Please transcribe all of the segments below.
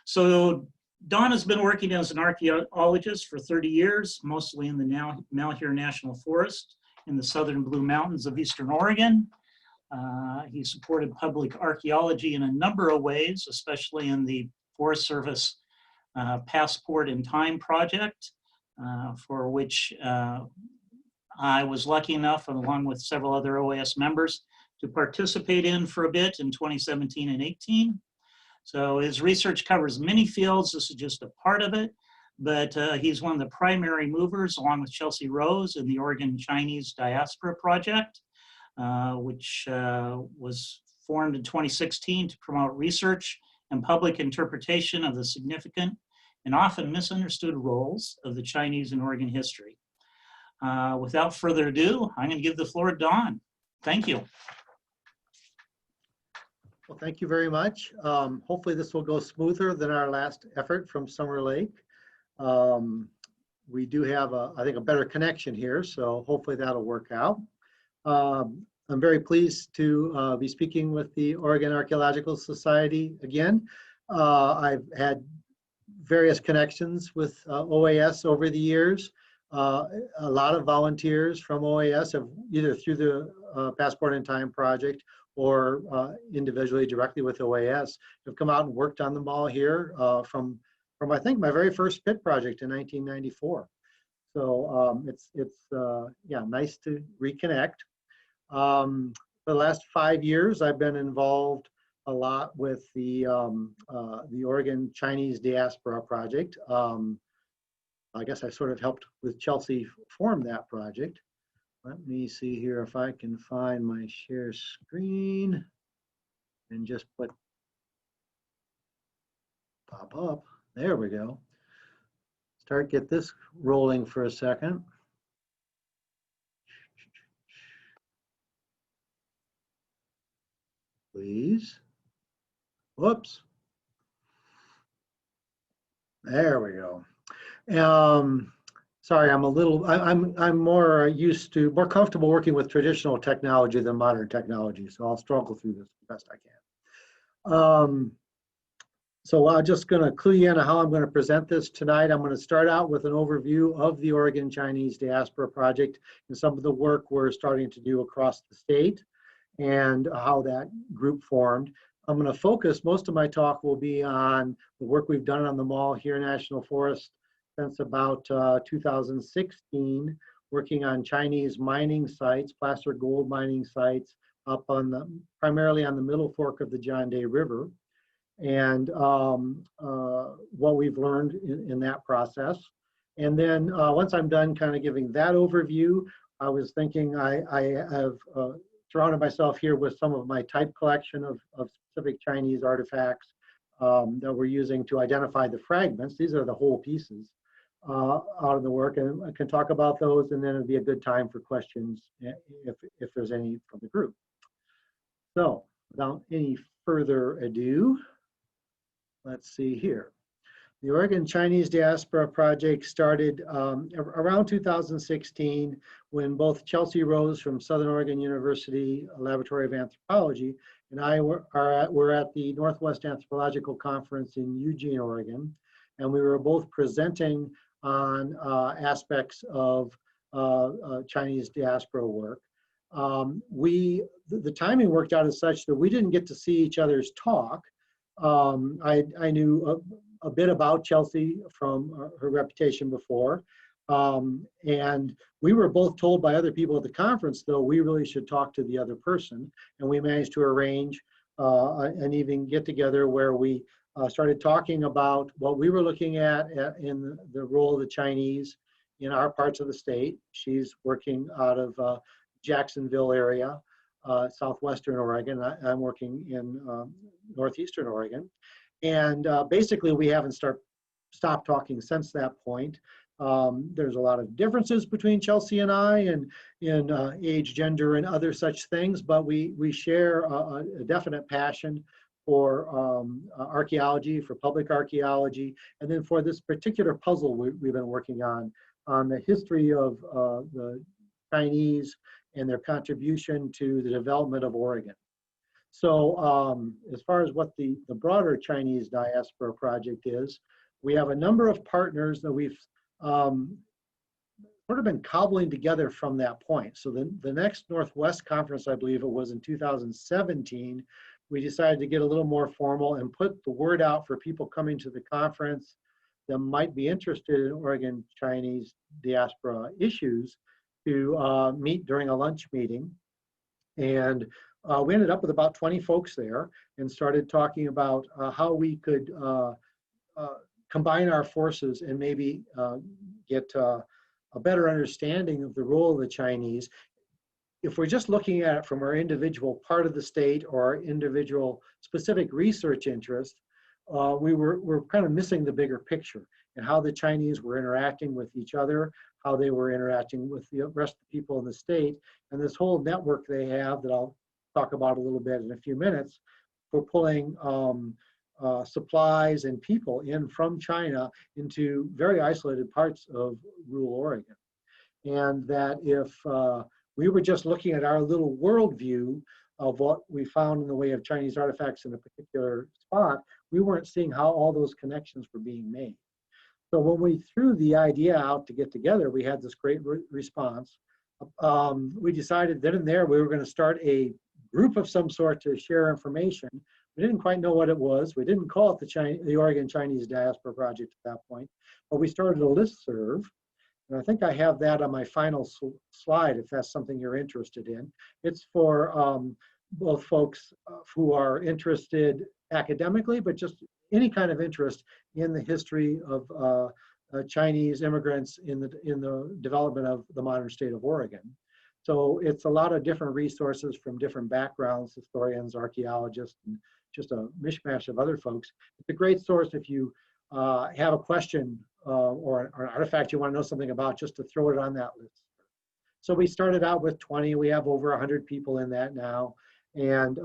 So Don has been working as an archaeologist for 30 years, mostly in the Malheur National Forest in the southern Blue Mountains of Eastern Oregon. He supported public archaeology in a number of ways, especially in the Forest Service Passport in Time project, for which I was lucky enough, along with several other OAS members, to participate in for a bit in 2017 and 18. So his research covers many fields. This is just a part of it, but he's one of the primary movers, along with Chelsea Rose, in the Oregon Chinese Diaspora project, which was formed in 2016 to promote research and public interpretation of the significant and often misunderstood roles of the Chinese in Oregon history. Without further ado, I'm going to give the floor to Don. Thank you. Well, thank you very much. Hopefully this will go smoother than our last effort from Summer Lake. We do have, I think, a better connection here, so hopefully that'll work out. I'm very pleased to be speaking with the Oregon Archaeological Society again. I've had various connections with OAS over the years. A lot of volunteers from OAS have either through the Passport in Time project or individually directly with OAS have come out and worked on the mall here from I think my very first pit project in 1994. So it's yeah, nice to reconnect. For the last 5 years, I've been involved a lot with the Oregon Chinese Diaspora project. I guess I sort of helped with Chelsea form that project. Let me see here if I can find my share screen and just pop up. There we go. Get this rolling for a second. Please. Whoops. There we go. Sorry, I'm more more comfortable working with traditional technology than modern technology, so I'll struggle through this the best I can. So I'm just going to clue you in on how I'm going to present this tonight. I'm going to start out with an overview of the Oregon Chinese Diaspora project and some of the work we're starting to do across the state and how that group formed. I'm going to focus, most of my talk will be on the work we've done on the Malheur National Forest since about 2016, working on Chinese mining sites, placer gold mining sites up on primarily on the Middle Fork of the John Day River, and what we've learned in that process. And then once I'm done kind of giving that overview, I was thinking I have surrounded myself here with some of my type collection of specific Chinese artifacts that we're using to identify the fragments. These are the whole pieces out of the work, and I can talk about those, and then it'd be a good time for questions if there's any from the group. So without any further ado, let's see here. The Oregon Chinese Diaspora project started around 2016 when both Chelsea Rose from Southern Oregon University Laboratory of Anthropology and I were at the Northwest Anthropological Conference in Eugene, Oregon, and we were both presenting on aspects of Chinese diaspora work. The timing worked out as such that we didn't get to see each other's talk. I knew a bit about Chelsea from her reputation before. And we were both told by other people at the conference, though, we really should talk to the other person. And we managed to arrange an even get together where we started talking about what we were looking at in the role of the Chinese in our parts of the state. She's working out of Jacksonville area, southwestern Oregon. I'm working in northeastern Oregon. And basically, we haven't stopped talking since that point. There's a lot of differences between Chelsea and I and in age, gender, and other such things, but we share a definite passion for archaeology, for public archaeology, and then for this particular puzzle we've been working on the history of the Chinese and their contribution to the development of Oregon. So as far as what the broader Chinese diaspora project is, we have a number of partners that we've sort of been cobbling together from that point. So the next Northwest conference, I believe it was in 2017, we decided to get a little more formal and put the word out for people coming to the conference that might be interested in Oregon Chinese diaspora issues to meet during a lunch meeting. And we ended up with about 20 folks there and started talking about how we could combine our forces and maybe get a better understanding of the role of the Chinese. If we're just looking at it from our individual part of the state or our individual specific research interest, we're kind of missing the bigger picture and how the Chinese were interacting with each other, how they were interacting with the rest of the people in the state, and this whole network they have that I'll talk about a little bit in a few minutes for pulling supplies and people in from China into very isolated parts of rural Oregon. And that if we were just looking at our little worldview of what we found in the way of Chinese artifacts in a particular spot, we weren't seeing how all those connections were being made. So when we threw the idea out to get together, we had this great response. We decided then and there we were going to start a group of some sort to share information. We didn't quite know what it was. We didn't call it the Oregon Chinese Diaspora Project at that point, but we started a listserv. And I think I have that on my final slide if that's something you're interested in. It's for both folks who are interested academically, but just any kind of interest in the history of Chinese immigrants in the development of the modern state of Oregon. So it's a lot of different resources from different backgrounds, historians, archaeologists, and just a mishmash of other folks. It's a great source if you have a question or an artifact you want to know something about, just to throw it on that list. So we started out with 20. We have over 100 people in that now, and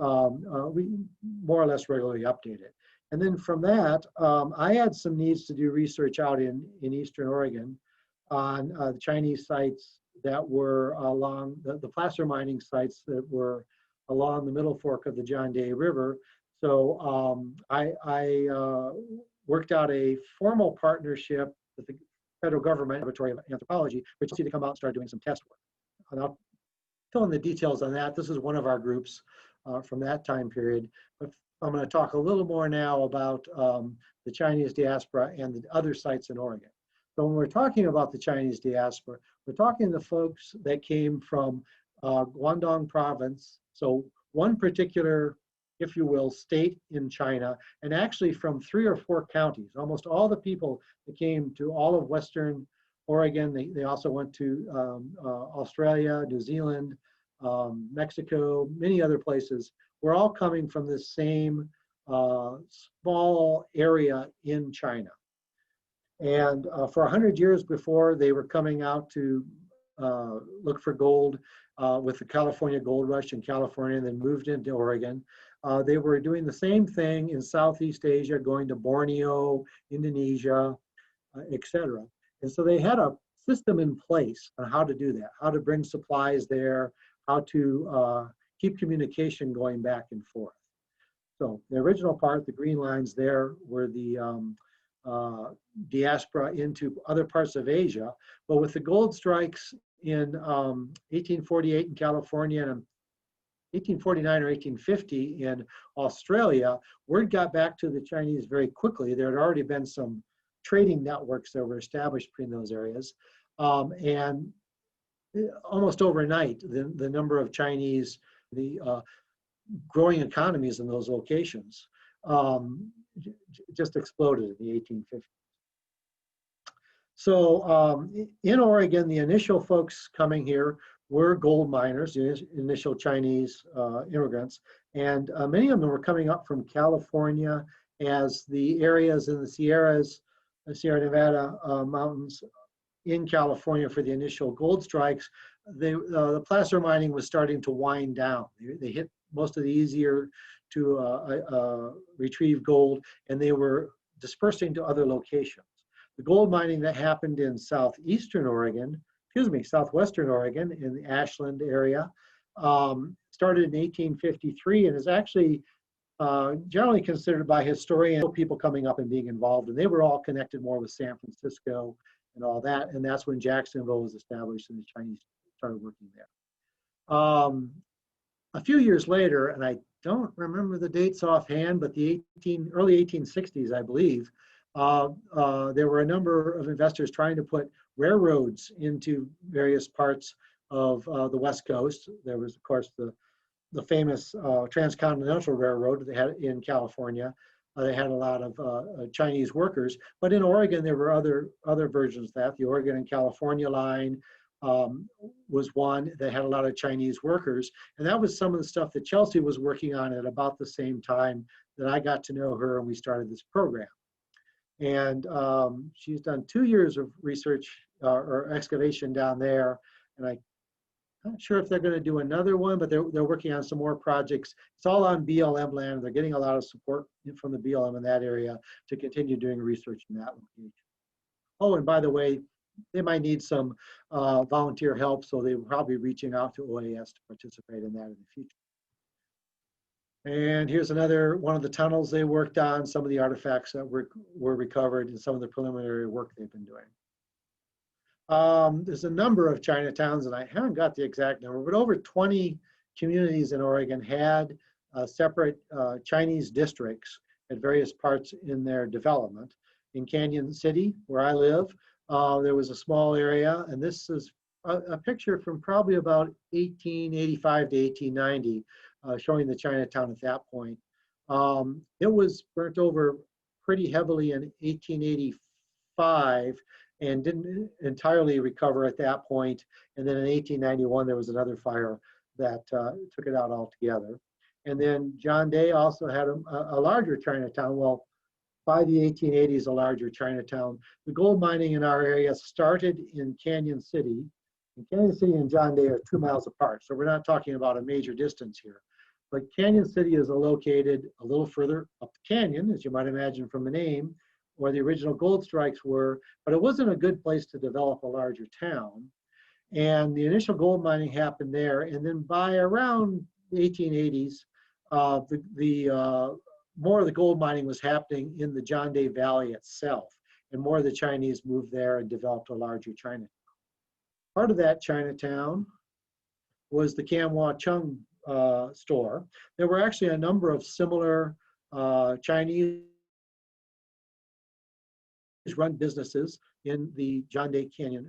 we more or less regularly update it. And then from that, I had some needs to do research out in Eastern Oregon on the Chinese sites that were along the placer mining sites that were along the middle fork of the John Day River. So I worked out a formal partnership with the federal government laboratory of anthropology, which is to come out and start doing some test work. And I'll fill in the details on that. This is one of our groups from that time period. But I'm going to talk a little more now about the Chinese diaspora and the other sites in Oregon. So when we're talking about the Chinese diaspora, we're talking to folks that came from Guangdong province, so one particular, if you will, state in China, and actually from 3 or 4 counties. Almost all the people that came to all of Western Oregon, they also went to Australia, New Zealand, Mexico, many other places. We're all coming from the same small area in China. And for 100 years before, they were coming out to look for gold with the California gold rush in California, and then moved into Oregon. They were doing the same thing in Southeast Asia, going to Borneo, Indonesia, etc. And so they had a system in place on how to do that, how to bring supplies there, how to keep communication going back and forth. So the original part, the green lines there, were the diaspora into other parts of Asia. But with the gold strikes in 1848 in California and 1849 or 1850 in Australia, word got back to the Chinese very quickly. There had already been some trading networks that were established between those areas. And almost overnight, the number of Chinese, the growing economies in those locations just exploded in the 1850s. So in Oregon, the initial folks coming here were gold miners, the initial Chinese immigrants, and many of them were coming up from California, as the areas in the Sierras, the Sierra Nevada mountains in California for the initial gold strikes, the placer mining was starting to wind down. They hit most of the easier to retrieve gold, and they were dispersing to other locations. The gold mining that happened in southwestern Oregon, in the Ashland area, started in 1853 and is actually generally considered by historians people coming up and being involved, and they were all connected more with San Francisco and all that, and that's when Jacksonville was established and the Chinese started working there. A few years later, and I don't remember the dates offhand, but the early 1860s, I believe, there were a number of investors trying to put railroads into various parts of the West Coast. There was, of course, the famous Transcontinental Railroad they had in California. They had a lot of Chinese workers, but in Oregon there were other versions of that. The Oregon and California line was one that had a lot of Chinese workers, and that was some of the stuff that Chelsea was working on at about the same time that I got to know her and we started this program. And she's done 2 years of research or excavation down there, and I'm not sure if they're going to do another one, but they're working on some more projects. It's all on BLM land. They're getting a lot of support from the BLM in that area to continue doing research in that location. Oh, and by the way, they might need some volunteer help, so they will probably be reaching out to OAS to participate in that in the future. And here's another one of the tunnels they worked on, some of the artifacts that were recovered, and some of the preliminary work they've been doing. There's a number of Chinatowns, and I haven't got the exact number, but over 20 communities in Oregon had separate Chinese districts at various parts in their development. In Canyon City, where I live, there was a small area, and this is a picture from probably about 1885 to 1890, showing the Chinatown at that point. It was burnt over pretty heavily in 1885 and didn't entirely recover at that point. And then in 1891, there was another fire that took it out altogether. And then John Day also had a larger Chinatown. Well, by the 1880s, a larger Chinatown. The gold mining in our area started in Canyon City. And Canyon City and John Day are 2 miles apart, so we're not talking about a major distance here. But Canyon City is located a little further up the canyon, as you might imagine from the name, where the original gold strikes were, but it wasn't a good place to develop a larger town. And the initial gold mining happened there, and then by around the 1880s, more of the gold mining was happening in the John Day Valley itself, and more of the Chinese moved there and developed a larger Chinatown. Part of that Chinatown was the Chung store. There were actually a number of similar Chinese run businesses in the John Day Canyon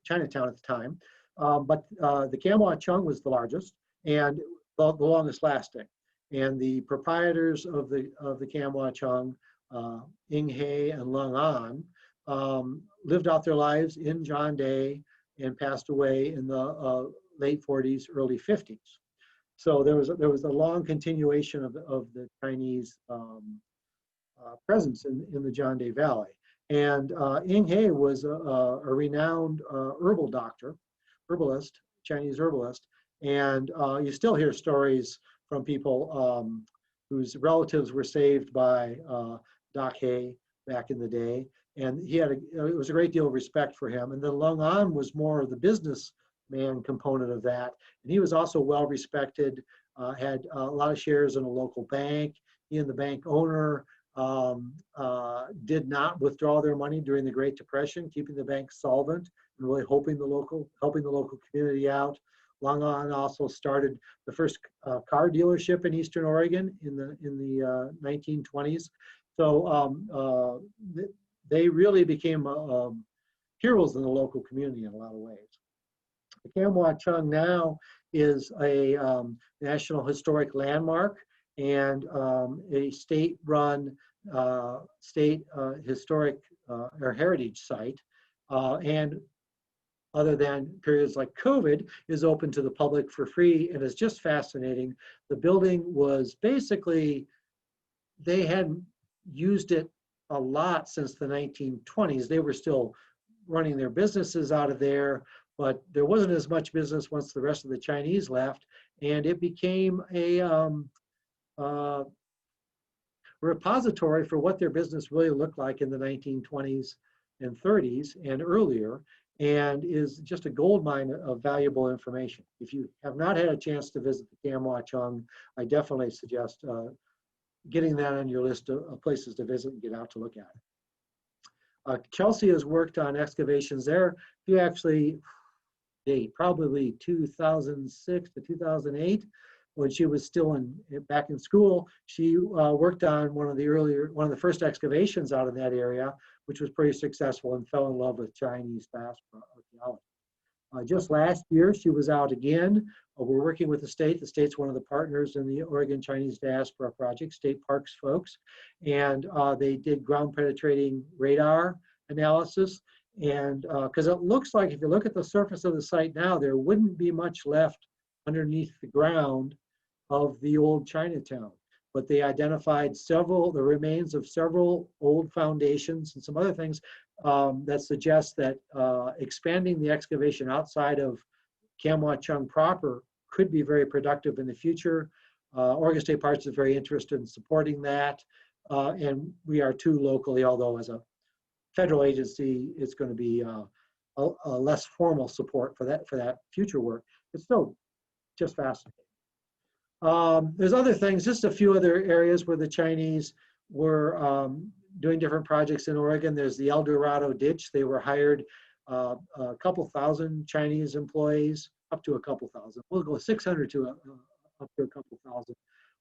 Chinatown at the time, but the Chung was the largest and the longest lasting. And the proprietors of the Chung, Heng and Lung An, lived out their lives in John Day and passed away in the late 40s, early 50s. So there was a long continuation of the Chinese presence in the John Day Valley. And Heng was a renowned herbalist, Chinese herbalist. And you still hear stories from people whose relatives were saved by Doc Hay back in the day. And it was a great deal of respect for him. And then Lung An was more of the businessman component of that. And he was also well respected, had a lot of shares in a local bank. He and the bank owner did not withdraw their money during the Great Depression, keeping the bank solvent and really helping the local community out. Lung An also started the first car dealership in Eastern Oregon in the 1920s. So they really became heroes in the local community in a lot of ways. The Chung now is a National Historic Landmark and a state-run historic or heritage site. And other than periods like COVID, is open to the public for free, and it's just fascinating. The building was basically, they hadn't used it a lot since the 1920s. They were still running their businesses out of there, but there wasn't as much business once the rest of the Chinese left, and it became a repository for what their business really looked like in the 1920s and 30s and earlier. and is just a gold mine of valuable information. If you have not had a chance to visit the Chung, I definitely suggest getting that on your list of places to visit and get out to look at it. Kelsey has worked on excavations there. If you actually date, probably 2006 to 2008, when she was still back in school, she worked on one of the first excavations out in that area, which was pretty successful, and fell in love with Chinese diaspora archaeology. Just last year, she was out again. We're working with the state. The state's one of the partners in the Oregon Chinese Diaspora Project, state parks folks. And they did ground penetrating radar analysis. And because it looks like, if you look at the surface of the site now, there wouldn't be much left underneath the ground of the old Chinatown. But they identified the remains of several old foundations and some other things that suggest that expanding the excavation outside of Chung proper could be very productive in the future. Oregon State Parks is very interested in supporting that, and we are too locally, although as a federal agency, it's going to be a less formal support for that future work. It's still just fascinating. There's other things, just a few other areas where the Chinese were doing different projects in Oregon. There's the Eldorado Ditch. They were hired, a couple thousand Chinese employees, up to a couple thousand. We'll go 600 to up to a couple thousand.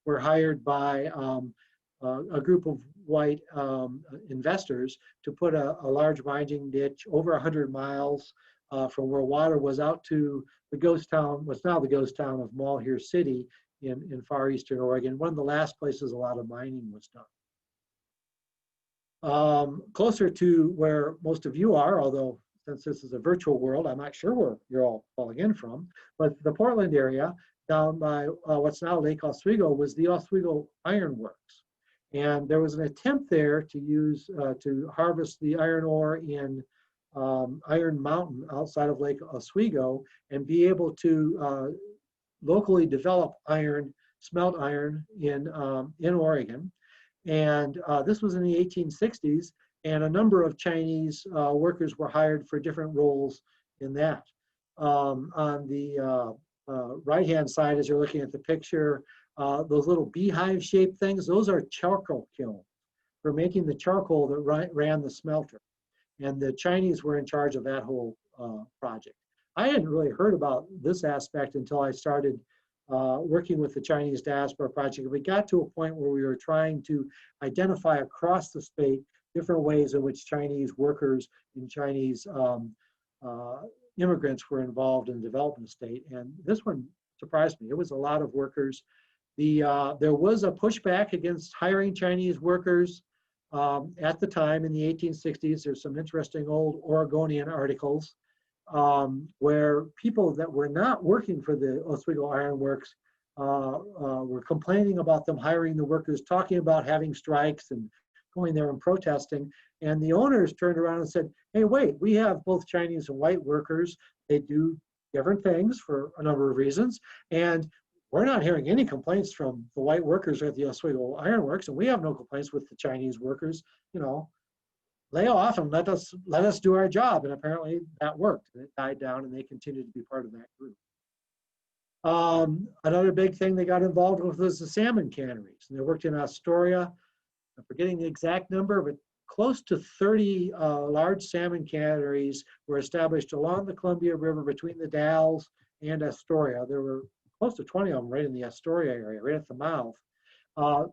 Were hired by a group of white investors to put a large winding ditch over 100 miles from where water was out to the ghost town, what's now the ghost town of Malheur City in far eastern Oregon, one of the last places a lot of mining was done. Closer to where most of you are, although since this is a virtual world, I'm not sure where you're all calling in from, but the Portland area down by what's now Lake Oswego was the Oswego Iron Works. And there was an attempt there to use, to harvest the iron ore in Iron Mountain outside of Lake Oswego and be able to locally develop iron, smelt iron in Oregon. And this was in the 1860s, and a number of Chinese workers were hired for different roles in that. On the right-hand side, as you're looking at the picture, those little beehive-shaped things, those are charcoal kilns for making the charcoal that ran the smelter. And the Chinese were in charge of that whole project. I hadn't really heard about this aspect until I started working with the Chinese Diaspora Project. We got to a point where we were trying to identify across the state different ways in which Chinese workers and Chinese immigrants were involved in the development state. And this one surprised me. It was a lot of workers. There was a pushback against hiring Chinese workers at the time in the 1860s. There's some interesting old Oregonian articles where people that were not working for the Oswego Iron Works were complaining about them hiring the workers, talking about having strikes and going there and protesting. And the owners turned around and said, hey, wait, we have both Chinese and white workers. They do different things for a number of reasons. And we're not hearing any complaints from the white workers at the Oswego Iron Works, and we have no complaints with the Chinese workers. You know, lay off and let us do our job. And apparently that worked. And it died down, and they continued to be part of that group. Another big thing they got involved with was the Salmon Canneries. And they worked in Astoria. I'm forgetting the exact number, but close to 30 large salmon canneries were established along the Columbia River between the Dalles and Astoria. There were close to 20 of them right in the Astoria area, right at the mouth,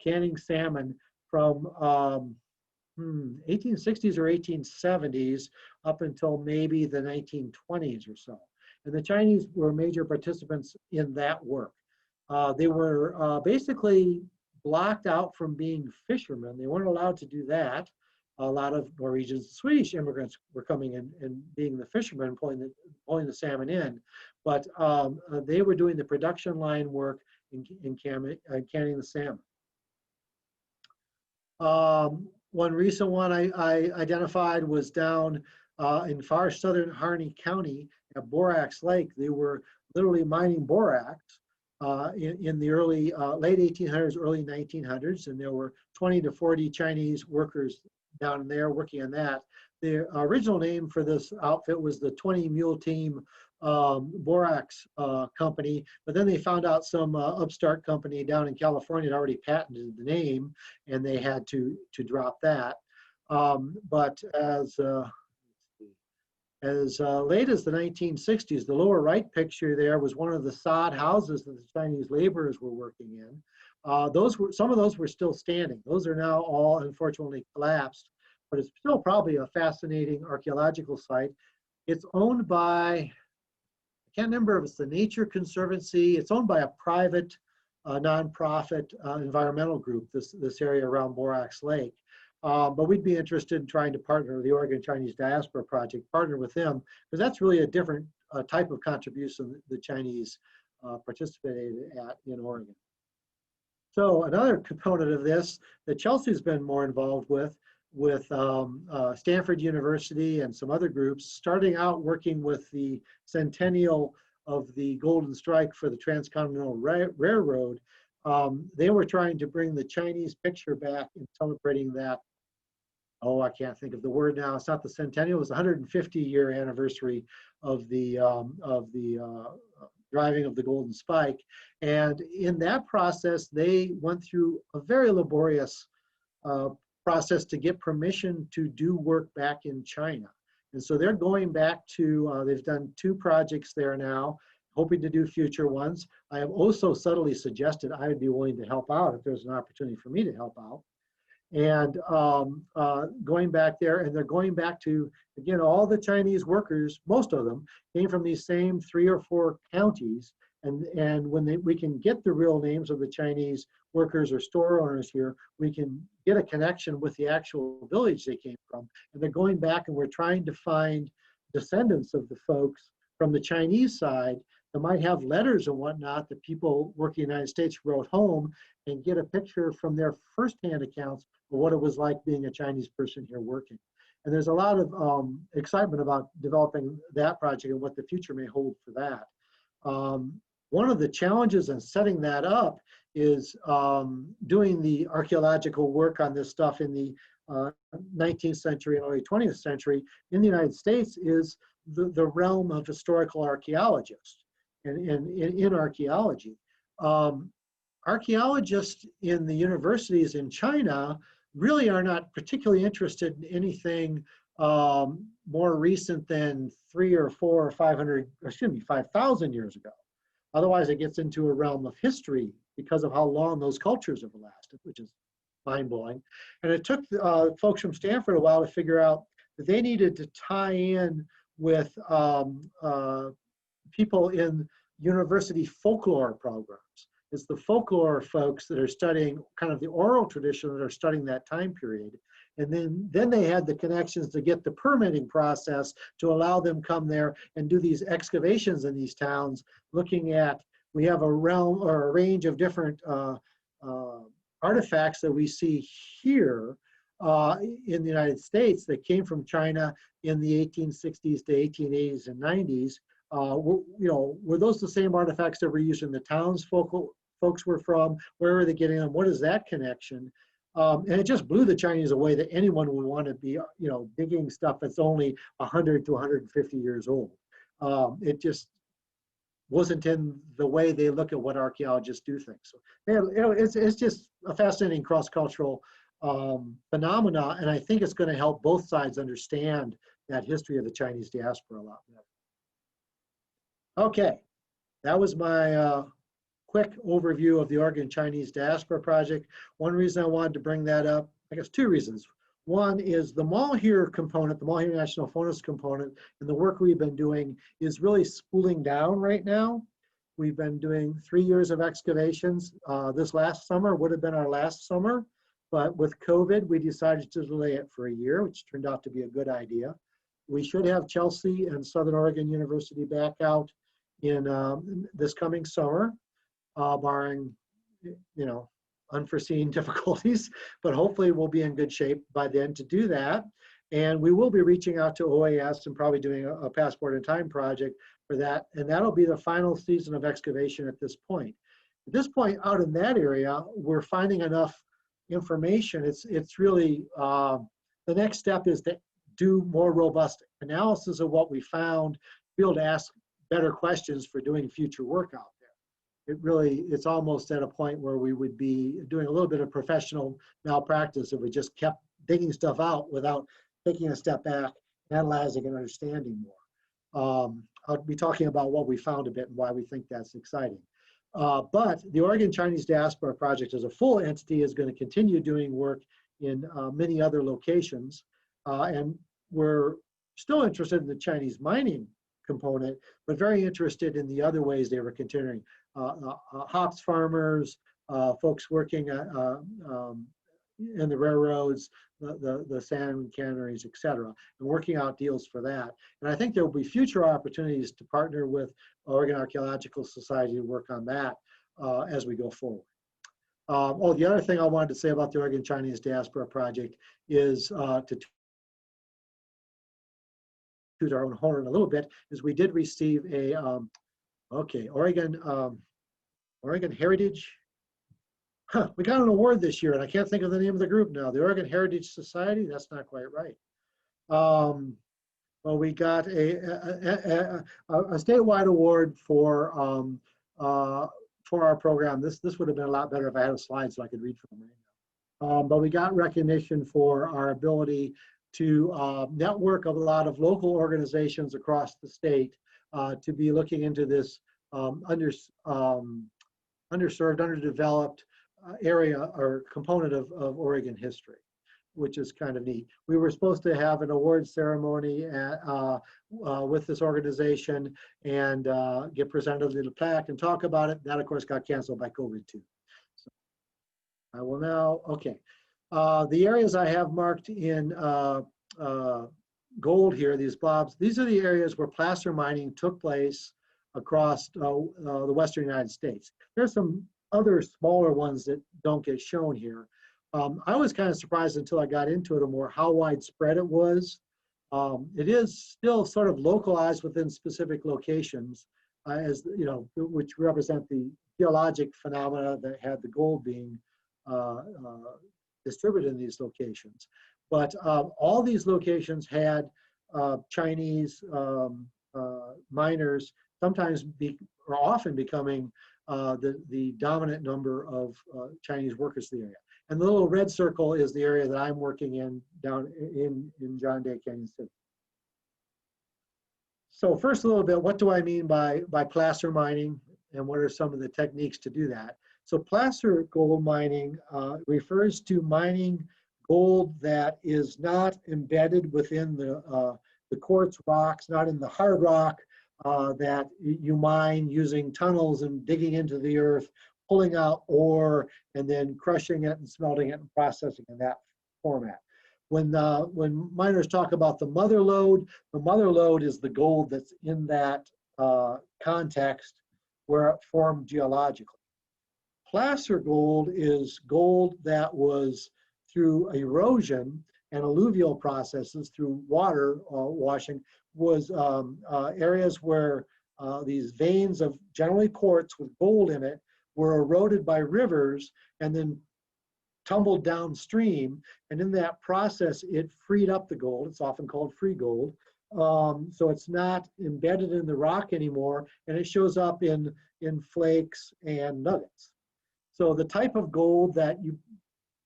canning salmon from 1860s or 1870s up until maybe the 1920s or so. And the Chinese were major participants in that work. They were basically blocked out from being fishermen. They weren't allowed to do that. A lot of Norwegians and Swedish immigrants were coming in and being the fishermen, pulling the salmon in. But they were doing the production line work in canning the salmon. One recent one I identified was down in far southern Harney County at Borax Lake. They were literally mining borax in the late 1800s, early 1900s, and there were 20 to 40 Chinese workers down there working on that. The original name for this outfit was the 20 Mule Team Borax company, but then they found out some upstart company down in California had already patented the name, and they had to drop that. But as late as the 1960s, the lower right picture there was one of the sod houses that the Chinese laborers were working in. Some of those were still standing. Those are now all unfortunately collapsed, but it's still probably a fascinating archaeological site. It's owned by, I can't remember if it's the Nature Conservancy. It's owned by a private nonprofit environmental group, this area around Borax Lake. But we'd be interested in trying to partner with the Oregon Chinese Diaspora Project, partner with them, because that's really a different type of contribution the Chinese participated at in Oregon. So another component of this that Chelsea's been more involved with Stanford University and some other groups, starting out working with the centennial of the Golden Strike for the Transcontinental Railroad. They were trying to bring the Chinese picture back and celebrating that. Oh, I can't think of the word now. It's not the centennial. It was the 150-year anniversary of the driving of the Golden Spike. And in that process, they went through a very laborious process to get permission to do work back in China. And so they're going back to, they've done 2 projects there now, hoping to do future ones. I have also subtly suggested I would be willing to help out if there's an opportunity for me to help out. And going back there, and they're going back to, again, all the Chinese workers, most of them, came from these same 3 or 4 counties. And when we can get the real names of the Chinese workers or store owners here, we can get a connection with the actual village they came from. And they're going back, and we're trying to find descendants of the folks from the Chinese side that might have letters and whatnot that people working in the United States wrote home, and get a picture from their firsthand accounts of what it was like being a Chinese person here working. And there's a lot of excitement about developing that project and what the future may hold for that. One of the challenges in setting that up is doing the archaeological work on this stuff in the 19th century and early 20th century in the United States is the realm of historical archaeologists and in archaeology. Archaeologists in the universities in China really are not particularly interested in anything more recent than 3 or 4 or 5,000 years ago. Otherwise, it gets into a realm of history because of how long those cultures have lasted, which is mind-blowing. And it took folks from Stanford a while to figure out that they needed to tie in with people in university folklore programs. It's the folklore folks that are studying kind of the oral tradition that are studying that time period. And then they had the connections to get the permitting process to allow them come there and do these excavations in these towns, looking at, we have a realm or a range of different artifacts that we see here in the United States that came from China in the 1860s to 1880s and 90s. Were those the same artifacts that were used in the towns folks were from? Where are they getting them? What is that connection? And it just blew the Chinese away that anyone would want to be, digging stuff that's only 100 to 150 years old. It just wasn't in the way they look at what archaeologists do things. So, it's just a fascinating cross-cultural phenomena, and I think it's going to help both sides understand that history of the Chinese diaspora a lot better. Okay, that was my quick overview of the Oregon Chinese Diaspora Project. One reason I wanted to bring that up, I guess 2 reasons. One is the Malheur component, the Malheur National Forest component, and the work we've been doing is really spooling down right now. We've been doing 3 years of excavations. This last summer would have been our last summer, but with COVID, we decided to delay it for a year, which turned out to be a good idea. We should have Chelsea and Southern Oregon University back out in this coming summer, barring, unforeseen difficulties, but hopefully we'll be in good shape by then to do that. And we will be reaching out to OAS and probably doing a Passport in Time project for that. And that'll be the final season of excavation at this point. At this point out in that area, we're finding enough information. It's really, the the next step is to do more robust analysis of what we found, be able to ask better questions for doing future work out there. It's almost at a point where we would be doing a little bit of professional malpractice if we just kept digging stuff out without taking a step back, analyzing and understanding more. I'll be talking about what we found a bit and why we think that's exciting. But the Oregon Chinese Diaspora Project as a full entity is going to continue doing work in many other locations. And we're still interested in the Chinese mining component, but very interested in the other ways they were continuing. Hops farmers, folks working in the railroads, the Salmon Canneries, et cetera, and working out deals for that. And I think there will be future opportunities to partner with Oregon Archaeological Society to work on that as we go forward. The other thing I wanted to say about the Oregon Chinese Diaspora Project is to toot our own horn a little bit, is we did receive a, Oregon Heritage. We got an award this year, and I can't think of the name of the group now. The Oregon Heritage Society? That's not quite right. Well, we got a statewide award for our program. This would have been a lot better if I had a slide so I could read from right now. But we got recognition for our ability to network a lot of local organizations across the state to be looking into this underserved, underdeveloped area or component of Oregon history, which is kind of neat. We were supposed to have an award ceremony with this organization and get presented a little plaque and talk about it. That, of course, got canceled by COVID too. So I will now, the areas I have marked in gold here, these blobs, these are the areas where placer mining took place across the Western United States. There's some other smaller ones that don't get shown here. I was kind of surprised until I got into it more how widespread it was. It is still sort of localized within specific locations, as you know, which represent the geologic phenomena that had the gold being distributed in these locations. But all these locations had Chinese miners, sometimes or often becoming the dominant number of Chinese workers in the area. And the little red circle is the area that I'm working in down in John Day Canyon City. So first a little bit, what do I mean by placer mining and what are some of the techniques to do that? So placer gold mining refers to mining gold that is not embedded within the quartz rocks, not in the hard rock that you mine using tunnels and digging into the earth, pulling out ore, and then crushing it and smelting it and processing in that format. When miners talk about the mother lode is the gold that's in that context where it formed geologically. Placer gold is gold that was through erosion and alluvial processes, through water washing, was areas where these veins of generally quartz with gold in it were eroded by rivers and then tumbled downstream. And in that process, it freed up the gold. It's often called free gold. So it's not embedded in the rock anymore, and it shows up in flakes and nuggets. So the type of gold that you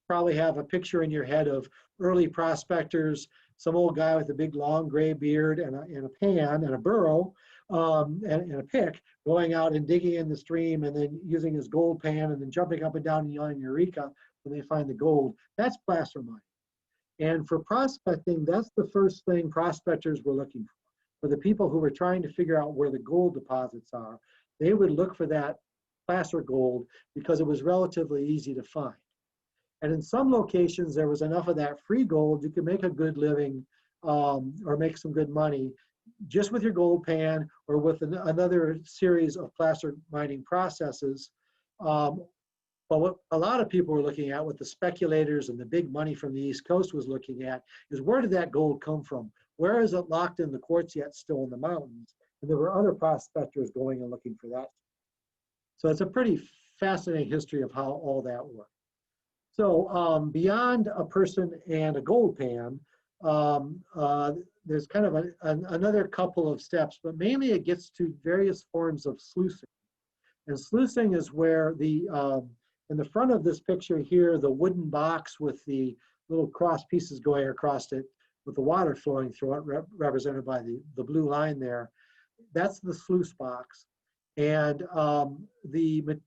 probably have a picture in your head of early prospectors, some old guy with a big long gray beard and a pan and a burro and a pick going out and digging in the stream and then using his gold pan and then jumping up and down and yelling Eureka when they find the gold. That's placer mining. And for prospecting, that's the first thing prospectors were looking for. For the people who were trying to figure out where the gold deposits are, they would look for that placer gold because it was relatively easy to find. And in some locations, there was enough of that free gold, you could make a good living or make some good money just with your gold pan or with another series of placer mining processes. But what a lot of people were looking at, what the speculators and the big money from the East Coast was looking at, is where did that gold come from? Where is it locked in the quartz yet still in the mountains? And there were other prospectors going and looking for that. So it's a pretty fascinating history of how all that worked. So beyond a person and a gold pan, there's kind of another couple of steps, but mainly it gets to various forms of sluicing. And sluicing is where in the front of this picture here, the wooden box with the little cross pieces going across it with the water flowing through it, represented by the blue line there, that's the sluice box. And the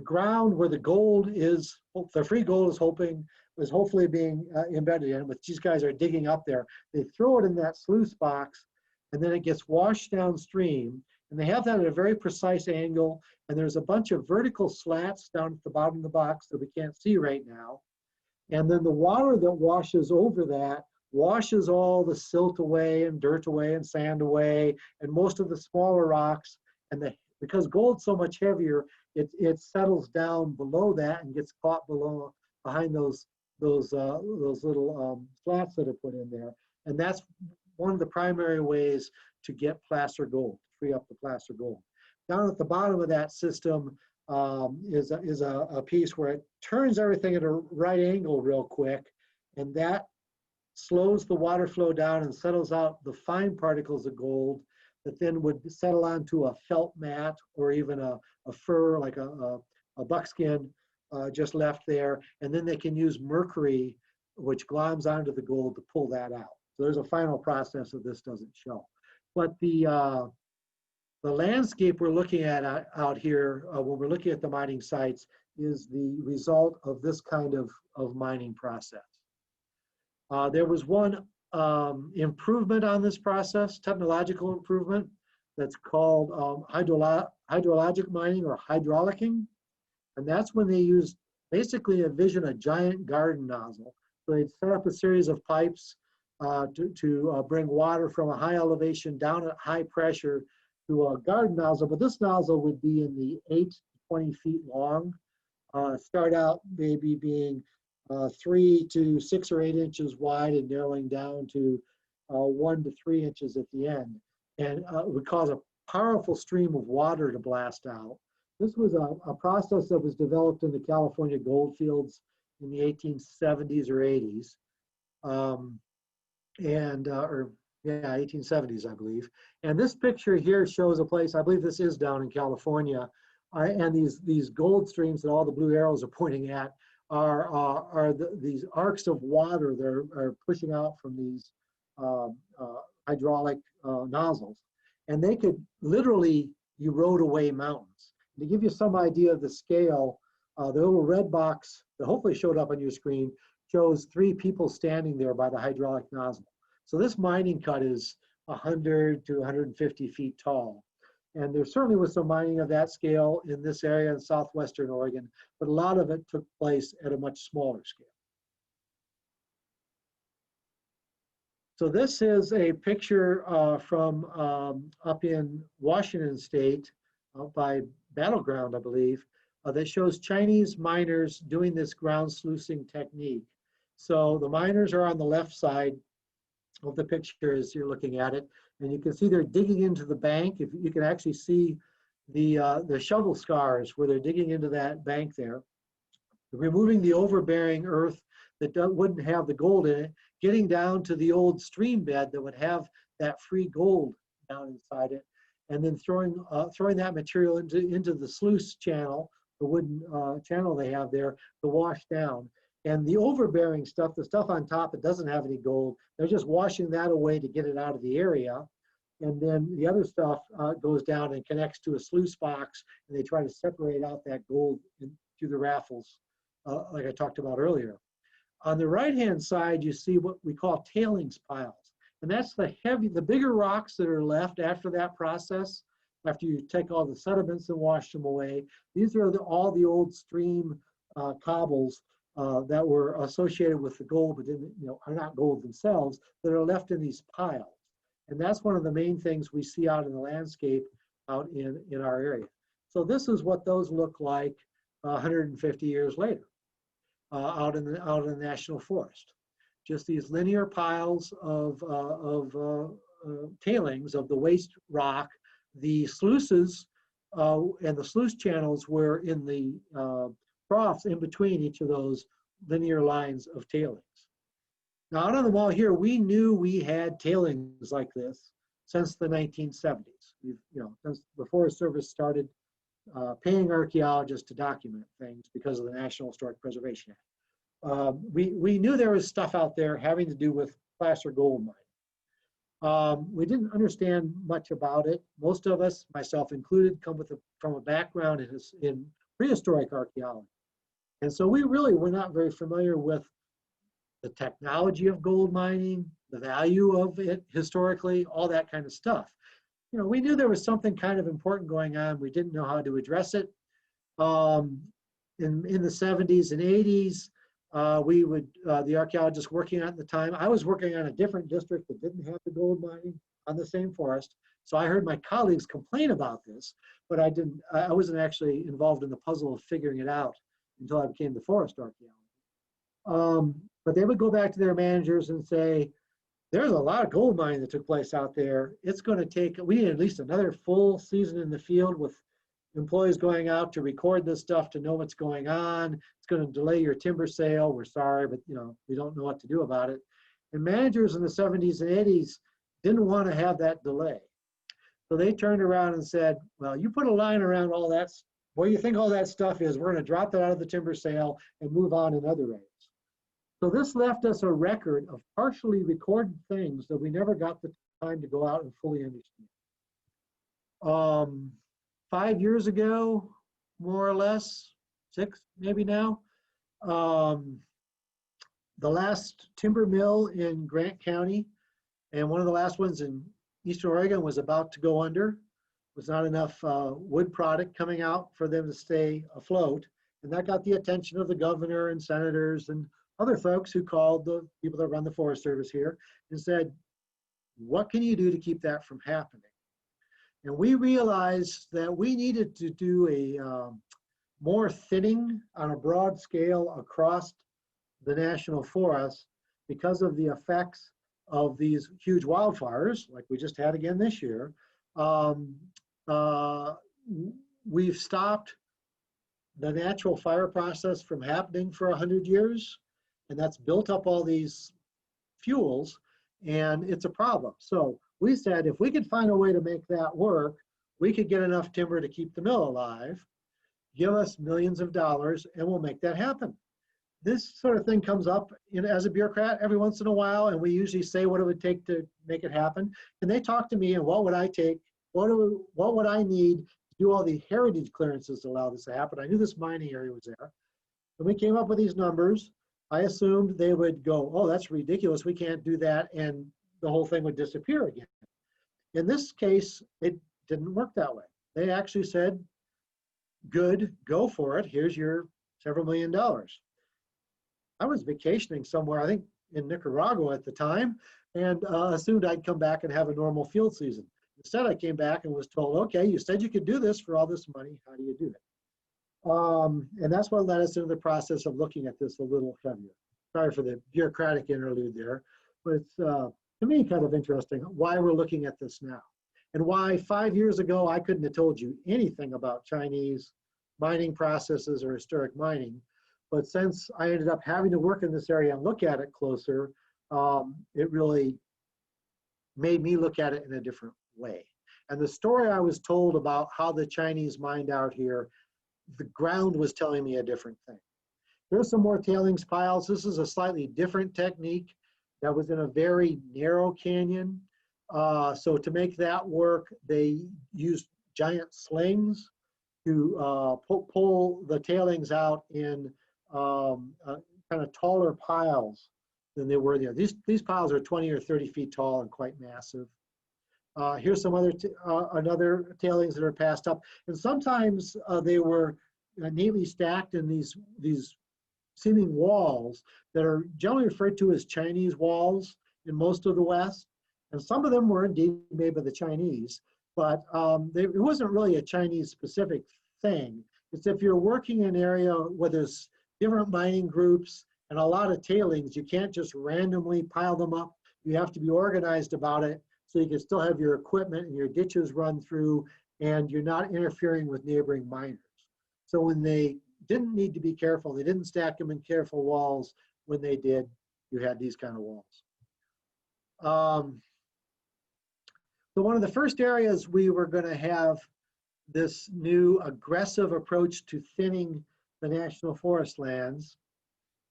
ground where the gold is, the free gold is hopefully being embedded in, which these guys are digging up there. They throw it in that sluice box, and then it gets washed downstream. And they have that at a very precise angle. And there's a bunch of vertical slats down at the bottom of the box that we can't see right now. And then the water that washes over that washes all the silt away and dirt away and sand away and most of the smaller rocks. And because gold's so much heavier, it settles down below that and gets caught behind those little slats that are put in there. And that's one of the primary ways to get placer gold, free up the placer gold. Down at the bottom of that system is a piece where it turns everything at a right angle real quick, and that slows the water flow down and settles out the fine particles of gold that then would settle onto a felt mat or even a fur, like a buckskin just left there. And then they can use mercury, which gloms onto the gold, to pull that out. So there's a final process that this doesn't show. But the landscape we're looking at out here when we're looking at the mining sites is the result of this kind of mining process. There was one improvement on this process, technological improvement, that's called hydrologic mining or hydraulicking. And that's when they used, basically envision a giant garden nozzle. So they'd set up a series of pipes to bring water from a high elevation down at high pressure to a garden nozzle, but this nozzle would be in the 8 to 20 feet long. Start out maybe being 3 to 6 or 8 inches wide and narrowing down to 1 to 3 inches at the end. And it would cause a powerful stream of water to blast out. This was a process that was developed in the California gold fields in the 1870s or 80s. Yeah, 1870s, I believe. And this picture here shows a place, I believe this is down in California, and these gold streams that all the blue arrows are pointing at are these arcs of water that are pushing out from these hydraulic nozzles. And they could literally erode away mountains. And to give you some idea of the scale, the little red box that hopefully showed up on your screen shows 3 people standing there by the hydraulic nozzle. So this mining cut is 100 to 150 feet tall. And there certainly was some mining of that scale in this area in southwestern Oregon, but a lot of it took place at a much smaller scale. So this is a picture from up in Washington State, by Battleground, I believe, that shows Chinese miners doing this ground sluicing technique. So the miners are on the left side of the picture as you're looking at it, and you can see they're digging into the bank. If you can actually see the shovel scars where they're digging into that bank there, removing the overbearing earth that wouldn't have the gold in it, getting down to the old stream bed that would have that free gold down inside it, and then throwing that material into the sluice channel, the wooden channel they have there, to wash down. And the overbearing stuff, the stuff on top that doesn't have any gold, they're just washing that away to get it out of the area. And then the other stuff goes down and connects to a sluice box, and they try to separate out that gold through the raffles, like I talked about earlier. On the right-hand side, you see what we call tailings piles. And that's the bigger rocks that are left after that process, after you take all the sediments and wash them away. These are all the old stream cobbles that were associated with the gold, but are not gold themselves, that are left in these piles. And that's one of the main things we see out in the landscape out in our area. So this is what those look like 150 years later out in the national forest. Just these linear piles of tailings of the waste rock. The sluices and the sluice channels were in the troughs in between each of those linear lines of tailings. Now, out on the Malheur, we knew we had tailings like this since the 1970s. Since the Forest Service started paying archaeologists to document things because of the National Historic Preservation Act. We knew there was stuff out there having to do with placer gold mining. We didn't understand much about it. Most of us, myself included, come from a background in prehistoric archaeology. And so we really were not very familiar with the technology of gold mining, the value of it historically, all that kind of stuff. We knew there was something kind of important going on. We didn't know how to address it. In the 70s and 80s, the archaeologists working on it at the time, I was working on a different district that didn't have the gold mining on the same forest. So I heard my colleagues complain about this, but I wasn't actually involved in the puzzle of figuring it out until I became the forest archaeologist. But they would go back to their managers and say, there's a lot of gold mining that took place out there. It's going to take, we need at least another full season in the field with employees going out to record this stuff to know what's going on. It's going to delay your timber sale. We're sorry, but we don't know what to do about it. And managers in the 70s and 80s didn't want to have that delay. So they turned around and said, well, you put a line around all that, what you think all that stuff is, we're going to drop that out of the timber sale and move on in other areas. So this left us a record of partially recorded things that we never got the time to go out and fully understand. 5 years ago, more or less, 6 maybe now, the last timber mill in Grant County and one of the last ones in Eastern Oregon was about to go under. Was not enough wood product coming out for them to stay afloat. And that got the attention of the governor and senators and other folks who called the people that run the Forest Service here and said, what can you do to keep that from happening? And we realized that we needed to do a more thinning on a broad scale across the national forest because of the effects of these huge wildfires, like we just had again this year. We've stopped the natural fire process from happening for 100 years, and that's built up all these fuels, and it's a problem. So we said if we could find a way to make that work, we could get enough timber to keep the mill alive, give us millions of dollars, and we'll make that happen. This sort of thing comes up as a bureaucrat every once in a while, and we usually say what it would take to make it happen. And they talk to me, and what would I take? What would I need to do all the heritage clearances to allow this to happen? I knew this mining area was there. And we came up with these numbers. I assumed they would go, oh, that's ridiculous. We can't do that. And the whole thing would disappear again. In this case, it didn't work that way. They actually said, good, go for it. Here's your several $1 million. I was vacationing somewhere, I think in Nicaragua at the time, and assumed I'd come back and have a normal field season. Instead, I came back and was told, okay, you said you could do this for all this money. How do you do it? And that's what led us into the process of looking at this a little heavier. Sorry for the bureaucratic interlude there, but it's, to me, kind of interesting why we're looking at this now. And why 5 years ago, I couldn't have told you anything about Chinese mining processes or historic mining. But since I ended up having to work in this area and look at it closer, it really made me look at it in a different way. And the story I was told about how the Chinese mined out here, the ground was telling me a different thing. There's some more tailings piles. This is a slightly different technique that was in a very narrow canyon. So to make that work, they used giant slings to pull the tailings out in kind of taller piles than they were there. These piles are 20 or 30 feet tall and quite massive. Here's some other another tailings that are passed up, and sometimes they were neatly stacked in these seeming walls that are generally referred to as Chinese walls in most of the West, and some of them were indeed made by the Chinese, but it wasn't really a Chinese specific thing. It's if you're working in an area where there's different mining groups and a lot of tailings, you can't just randomly pile them up. You have to be organized about it so you can still have your equipment and your ditches run through, and you're not interfering with neighboring miners. So when they didn't need to be careful, they didn't stack them in careful walls. When they did, you had these kind of walls. So one of the first areas we were going to have this new aggressive approach to thinning the national forest lands.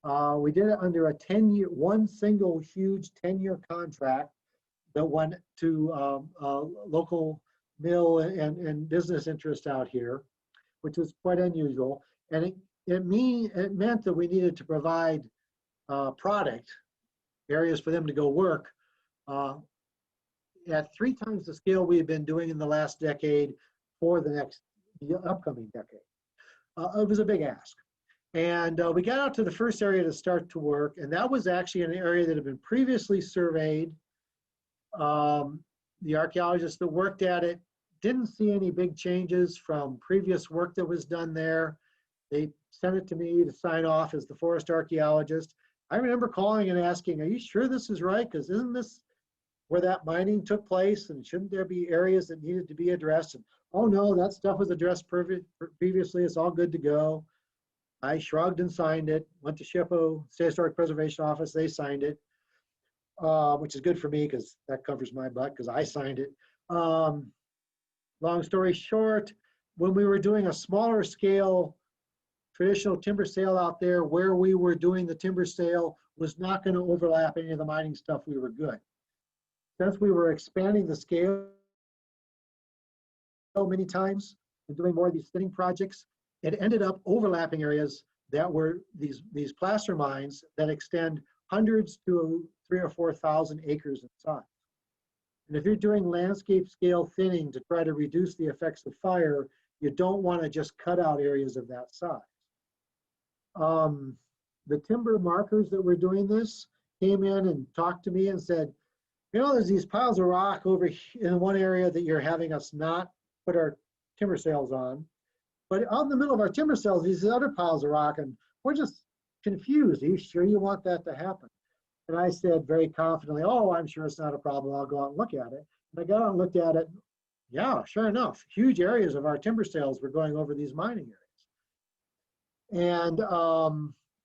We did it under a 10-year, one single huge 10-year contract that went to local mill and business interest out here, which was quite unusual. And it meant that we needed to provide product, areas for them to go work, at 3 times the scale we had been doing in the last decade for the upcoming decade. It was a big ask. And we got out to the first area to start to work, and that was actually an area that had been previously surveyed. The archaeologists that worked at it didn't see any big changes from previous work that was done there. They sent it to me to sign off as the forest archaeologist. I remember calling and asking, are you sure this is right? Because isn't this where that mining took place? And shouldn't there be areas that needed to be addressed? And, oh no, that stuff was addressed previously. It's all good to go. I shrugged and signed it, went to SHPO, State Historic Preservation Office, they signed it, which is good for me because that covers my butt because I signed it. Long story short, when we were doing a smaller scale traditional timber sale out there, where we were doing the timber sale was not going to overlap any of the mining stuff, we were good. Since we were expanding the scale many times and doing more of these thinning projects, it ended up overlapping areas that were these placer mines that extend hundreds to 3,000 or 4,000 acres in size. And if you're doing landscape scale thinning to try to reduce the effects of fire, you don't want to just cut out areas of that size. The timber markers that were doing this came in and talked to me and said, you know, there's these piles of rock over in one area that you're having us not put our timber sales on. But out in the middle of our timber sales, these other piles of rock, and we're just confused. Are you sure you want that to happen? And I said very confidently, oh, I'm sure it's not a problem. I'll go out and look at it. And I got out and looked at it. Yeah, sure enough, huge areas of our timber sales were going over these mining areas. And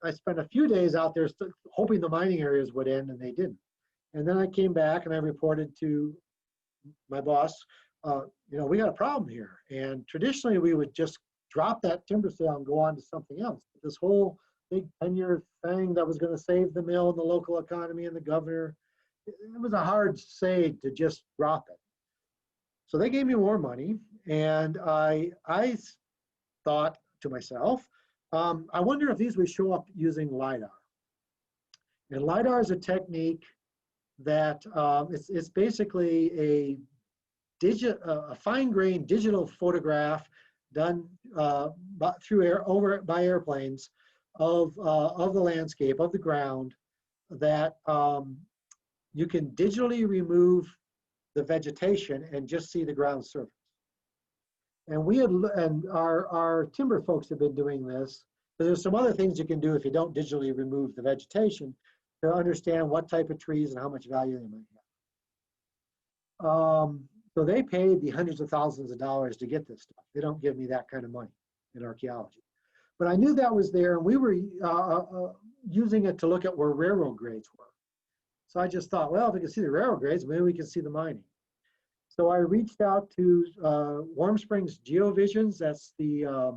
I spent a few days out there hoping the mining areas would end, and they didn't. And then I came back and I reported to my boss, you know, we got a problem here. And traditionally we would just drop that timber sale and go on to something else. This whole big 10-year thing that was going to save the mill and the local economy and the governor, it was a hard say to just drop it. So they gave me more money, and I thought to myself, I wonder if these would show up using LiDAR. And LiDAR is a technique that it's basically a fine-grained digital photograph done by airplanes of the landscape, of the ground, that you can digitally remove the vegetation and just see the ground surface. And our timber folks have been doing this. But there's some other things you can do if you don't digitally remove the vegetation to understand what type of trees and how much value they might have. So they paid the hundreds of thousands of dollars to get this stuff. They don't give me that kind of money in archaeology. But I knew that was there, and we were using it to look at where railroad grades were. So I just thought, well, if we can see the railroad grades, maybe we can see the mining. So I reached out to Warm Springs Geovisions. That's the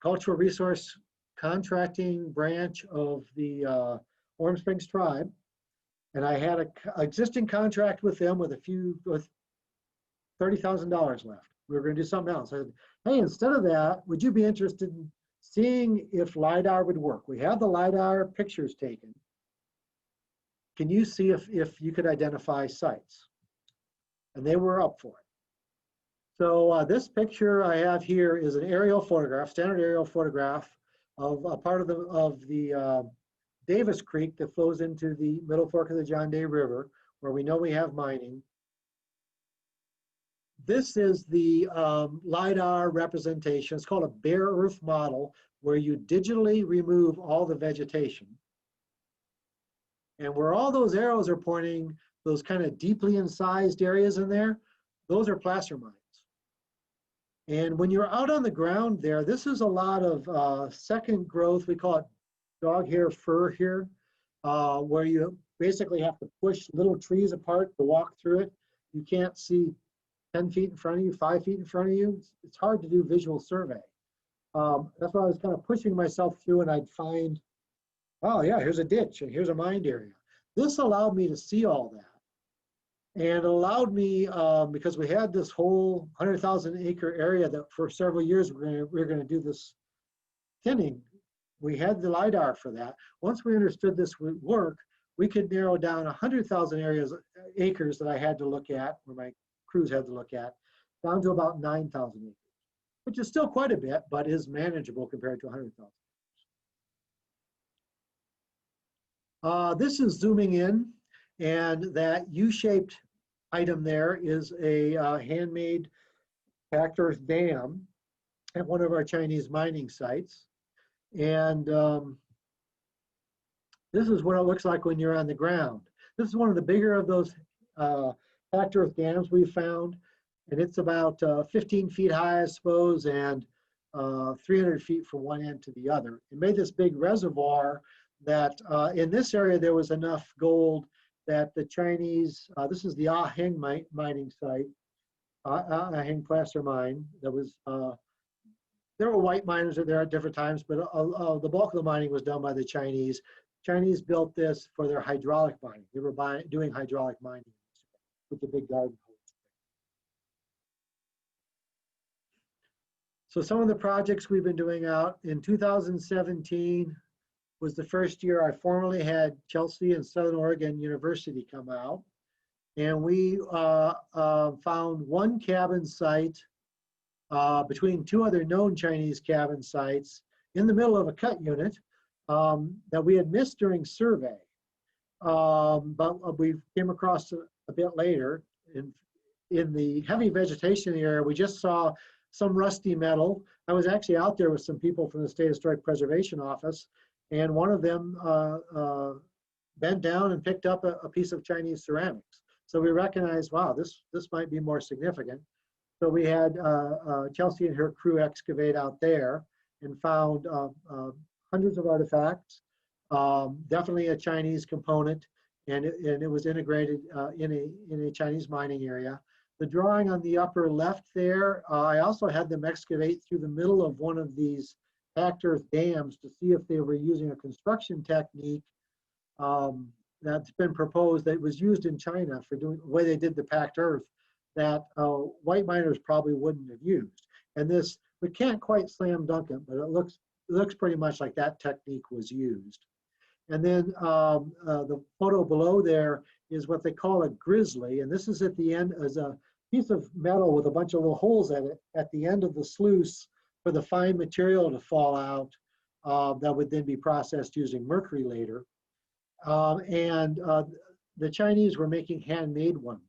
cultural resource contracting branch of the Warm Springs tribe. And I had an existing contract with them with $30,000 left. We were going to do something else. I said, hey, instead of that, would you be interested in seeing if LiDAR would work? We have the LiDAR pictures taken. Can you see if you could identify sites? And they were up for it. So this picture I have here is an aerial photograph, standard aerial photograph of a part of the Davis Creek that flows into the middle fork of the John Day River, where we know we have mining. This is the LiDAR representation. It's called a bare earth model, where you digitally remove all the vegetation. And where all those arrows are pointing, those kind of deeply incised areas in there, those are placer mines. And when you're out on the ground there, this is a lot of second growth. We call it dog hair fur here. where you basically have to push little trees apart to walk through it. You can't see 10 feet in front of you, 5 feet in front of you. It's hard to do visual survey. That's why I was kind of pushing myself through, and I'd find, oh yeah, here's a ditch and here's a mined area. This allowed me to see all that, and allowed me, because we had this whole 100,000 acre area that for several years we were going to do this thinning. We had the LiDAR for that. Once we understood this would work, we could narrow down 100,000 acres that I had to look at, or my crews had to look at, down to about 9,000 acres, which is still quite a bit, but is manageable compared to 100,000. This is zooming in, and that U-shaped item there is a handmade packed earth dam at one of our Chinese mining sites. And this is what it looks like when you're on the ground. This is one of the bigger of those packed earth dams we found, and it's about 15 feet high, I suppose, and 300 feet from one end to the other. It made this big reservoir that in this area there was enough gold that the Chinese, this is the Heng mining site, Heng placer mine, that was, there were white miners there at different times, but the bulk of the mining was done by the Chinese. Chinese built this for their hydraulic mining. They were doing hydraulic mining with the big garden hose. So some of the projects we've been doing out in 2017 was the first year I formally had Chelsea and Southern Oregon University come out. And we found one cabin site between two other known Chinese cabin sites in the middle of a cut unit that we had missed during survey. But we came across a bit later. In the heavy vegetation area, we just saw some rusty metal. I was actually out there with some people from the State Historic Preservation Office, and one of them bent down and picked up a piece of Chinese ceramics. So we recognized, wow, this might be more significant. So we had Chelsea and her crew excavate out there and found hundreds of artifacts, definitely a Chinese component, and it was integrated in a Chinese mining area. The drawing on the upper left there, I also had them excavate through the middle of one of these packed earth dams to see if they were using a construction technique that's been proposed that was used in China for doing the way they did the packed earth that white miners probably wouldn't have used. And this, we can't quite slam dunk it, but it looks pretty much like that technique was used. And then the photo below there is what they call a grizzly, and this is at the end as a piece of metal with a bunch of little holes in it at the end of the sluice for the fine material to fall out that would then be processed using mercury later. The Chinese were making handmade ones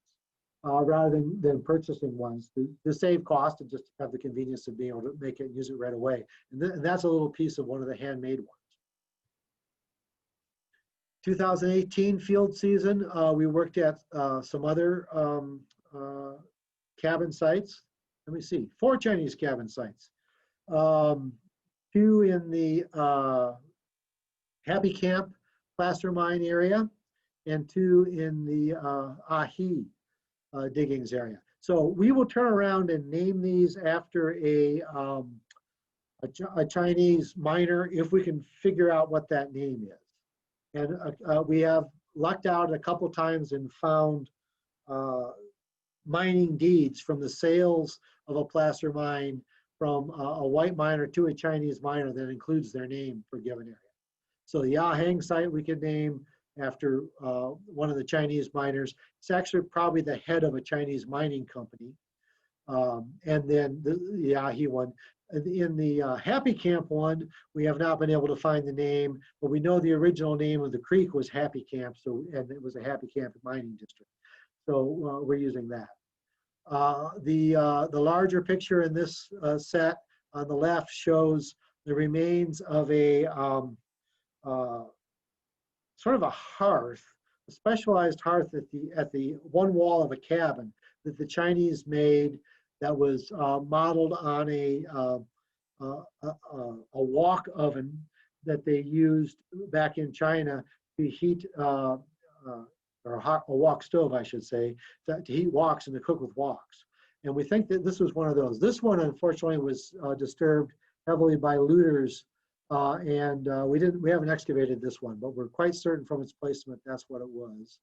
rather than purchasing ones to save cost and just have the convenience of being able to make it and use it right away. And that's a little piece of one of the handmade ones. 2018 field season, we worked at some other cabin sites. Let me see, 4 Chinese cabin sites. 2 in the Happy Camp placer mine area, and 2 in the Ahi diggings area. So we will turn around and name these after a Chinese miner if we can figure out what that name is. And we have lucked out a couple times and found mining deeds from the sales of a placer mine from a white miner to a Chinese miner that includes their name for a given area. So the Heng site we could name after one of the Chinese miners. It's actually probably the head of a Chinese mining company. And then the Ahi one. In the Happy Camp one, we have not been able to find the name, but we know the original name of the creek was Happy Camp, and it was a Happy Camp mining district. So we're using that. The larger picture in this set on the left shows the remains of a sort of a hearth, a specialized hearth at the one wall of a cabin that the Chinese made that was modeled on a wok oven that they used back in China heat or a wok stove, I should say, to heat woks and to cook with woks. And we think that this was one of those. This one, unfortunately, was disturbed heavily by looters, and we haven't excavated this one, but we're quite certain from its placement that's what it was.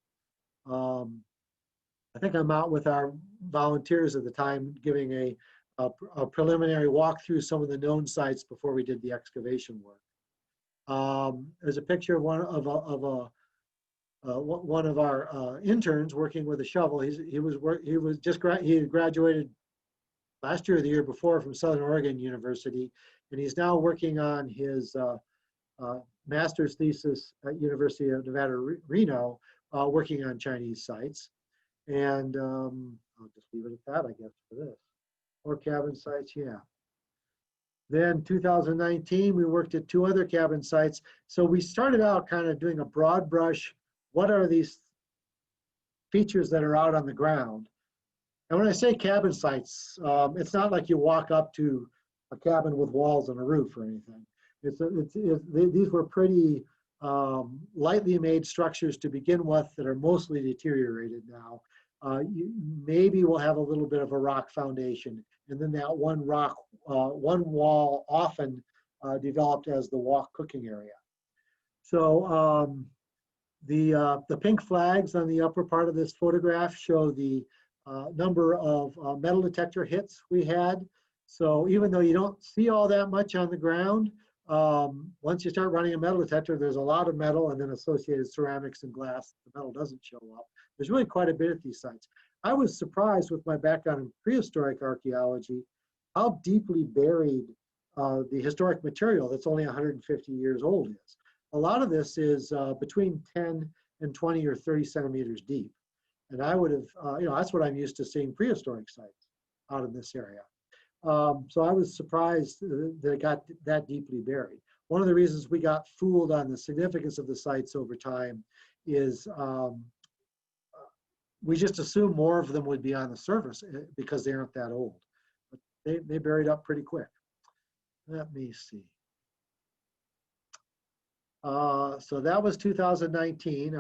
I think I'm out with our volunteers at the time, giving a preliminary walk through some of the known sites before we did the excavation work. There's a picture of one of our interns working with a shovel. He had graduated last year or the year before from Southern Oregon University, and he's now working on his master's thesis at University of Nevada, Reno, working on Chinese sites. And I'll just leave it at that, I guess, for this. More cabin sites, yeah. Then 2019, we worked at 2 other cabin sites. So we started out kind of doing a broad brush. What are these features that are out on the ground? And when I say cabin sites, it's not like you walk up to a cabin with walls and a roof or anything. These were pretty lightly made structures to begin with that are mostly deteriorated now. Maybe we'll have a little bit of a rock foundation, and then that one wall often developed as the wok cooking area. So the pink flags on the upper part of this photograph show the number of metal detector hits we had. So even though you don't see all that much on the ground, once you start running a metal detector, there's a lot of metal and then associated ceramics and glass. The metal doesn't show up. There's really quite a bit at these sites. I was surprised with my background in prehistoric archaeology, how deeply buried the historic material that's only 150 years old is. A lot of this is between 10 and 20 or 30 centimeters deep. And I would have, that's what I'm used to seeing prehistoric sites out in this area. So I was surprised that it got that deeply buried. One of the reasons we got fooled on the significance of the sites over time is we just assumed more of them would be on the surface because they aren't that old. But they buried up pretty quick. Let me see. So that was 2019,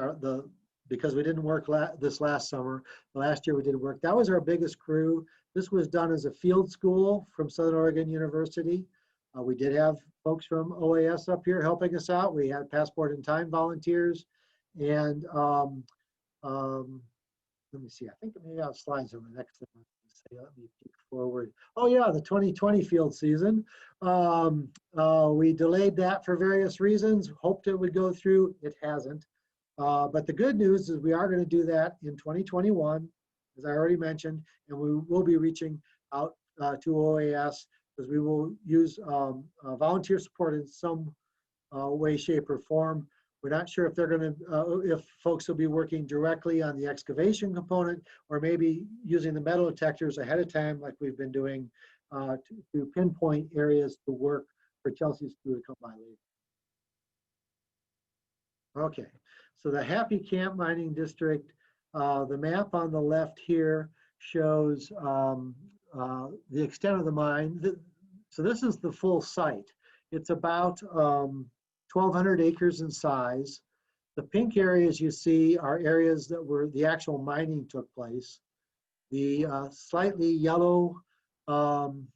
because we didn't work this last summer. Last year we didn't work. That was our biggest crew. This was done as a field school from Southern Oregon University. We did have folks from OAS up here helping us out. We had Passport in Time volunteers. And let me see, I think maybe I have slides on the next thing. Let me keep forward. Oh yeah, the 2020 field season. We delayed that for various reasons, hoped it would go through, it hasn't. But the good news is we are going to do that in 2021, as I already mentioned, and we will be reaching out to OAS because we will use volunteer support in some way, shape, or form. We're not sure if they're going to, if folks will be working directly on the excavation component or maybe using the metal detectors ahead of time like we've been doing to pinpoint areas to work for Chelsea's crew to come by later. Okay, so the Happy Camp Mining District, the map on the left here shows the extent of the mine. So this is the full site. It's about 1,200 acres in size. The pink areas you see are areas that were the actual mining took place. The slightly yellow lines,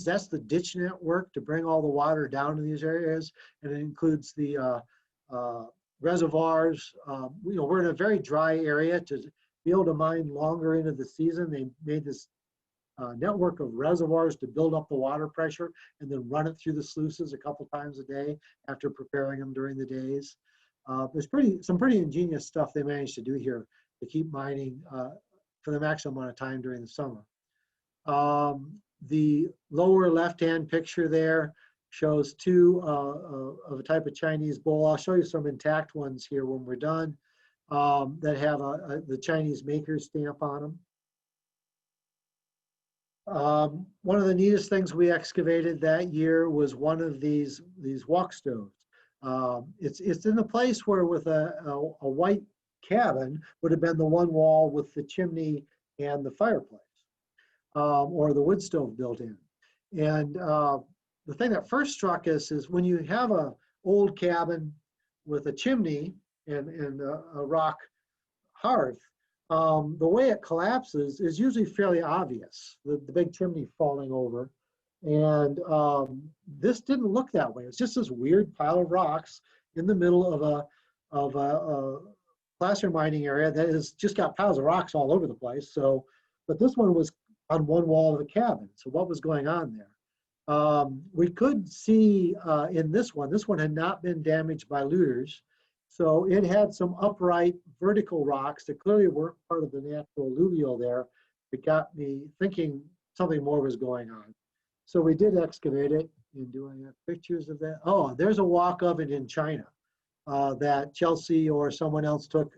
that's the ditch network to bring all the water down to these areas, and it includes the reservoirs. We're in a very dry area. To be able to mine longer into the season, they made this network of reservoirs to build up the water pressure and then run it through the sluices a couple times a day after preparing them during the days. There's some pretty ingenious stuff they managed to do here to keep mining for the maximum amount of time during the summer. The lower left-hand picture there shows two of a type of Chinese bowl. I'll show you some intact ones here when we're done that have the Chinese maker's stamp on them. One of the neatest things we excavated that year was one of these wok stoves. It's in a place where with a white cabin would have been the one wall with the chimney and the fireplace, or the wood stove built in. And the thing that first struck us is when you have an old cabin with a chimney and a rock hearth, the way it collapses is usually fairly obvious, the big chimney falling over. And this didn't look that way. It's just this weird pile of rocks in the middle of a placer mining area that has just got piles of rocks all over the place. So, but this one was on one wall of the cabin. So what was going on there? We could see in this one had not been damaged by looters. So it had some upright vertical rocks that clearly weren't part of the natural alluvial there. It got me thinking something more was going on. So we did excavate it. And do I have pictures of that? Oh, there's a wok oven in China that Chelsea or someone else took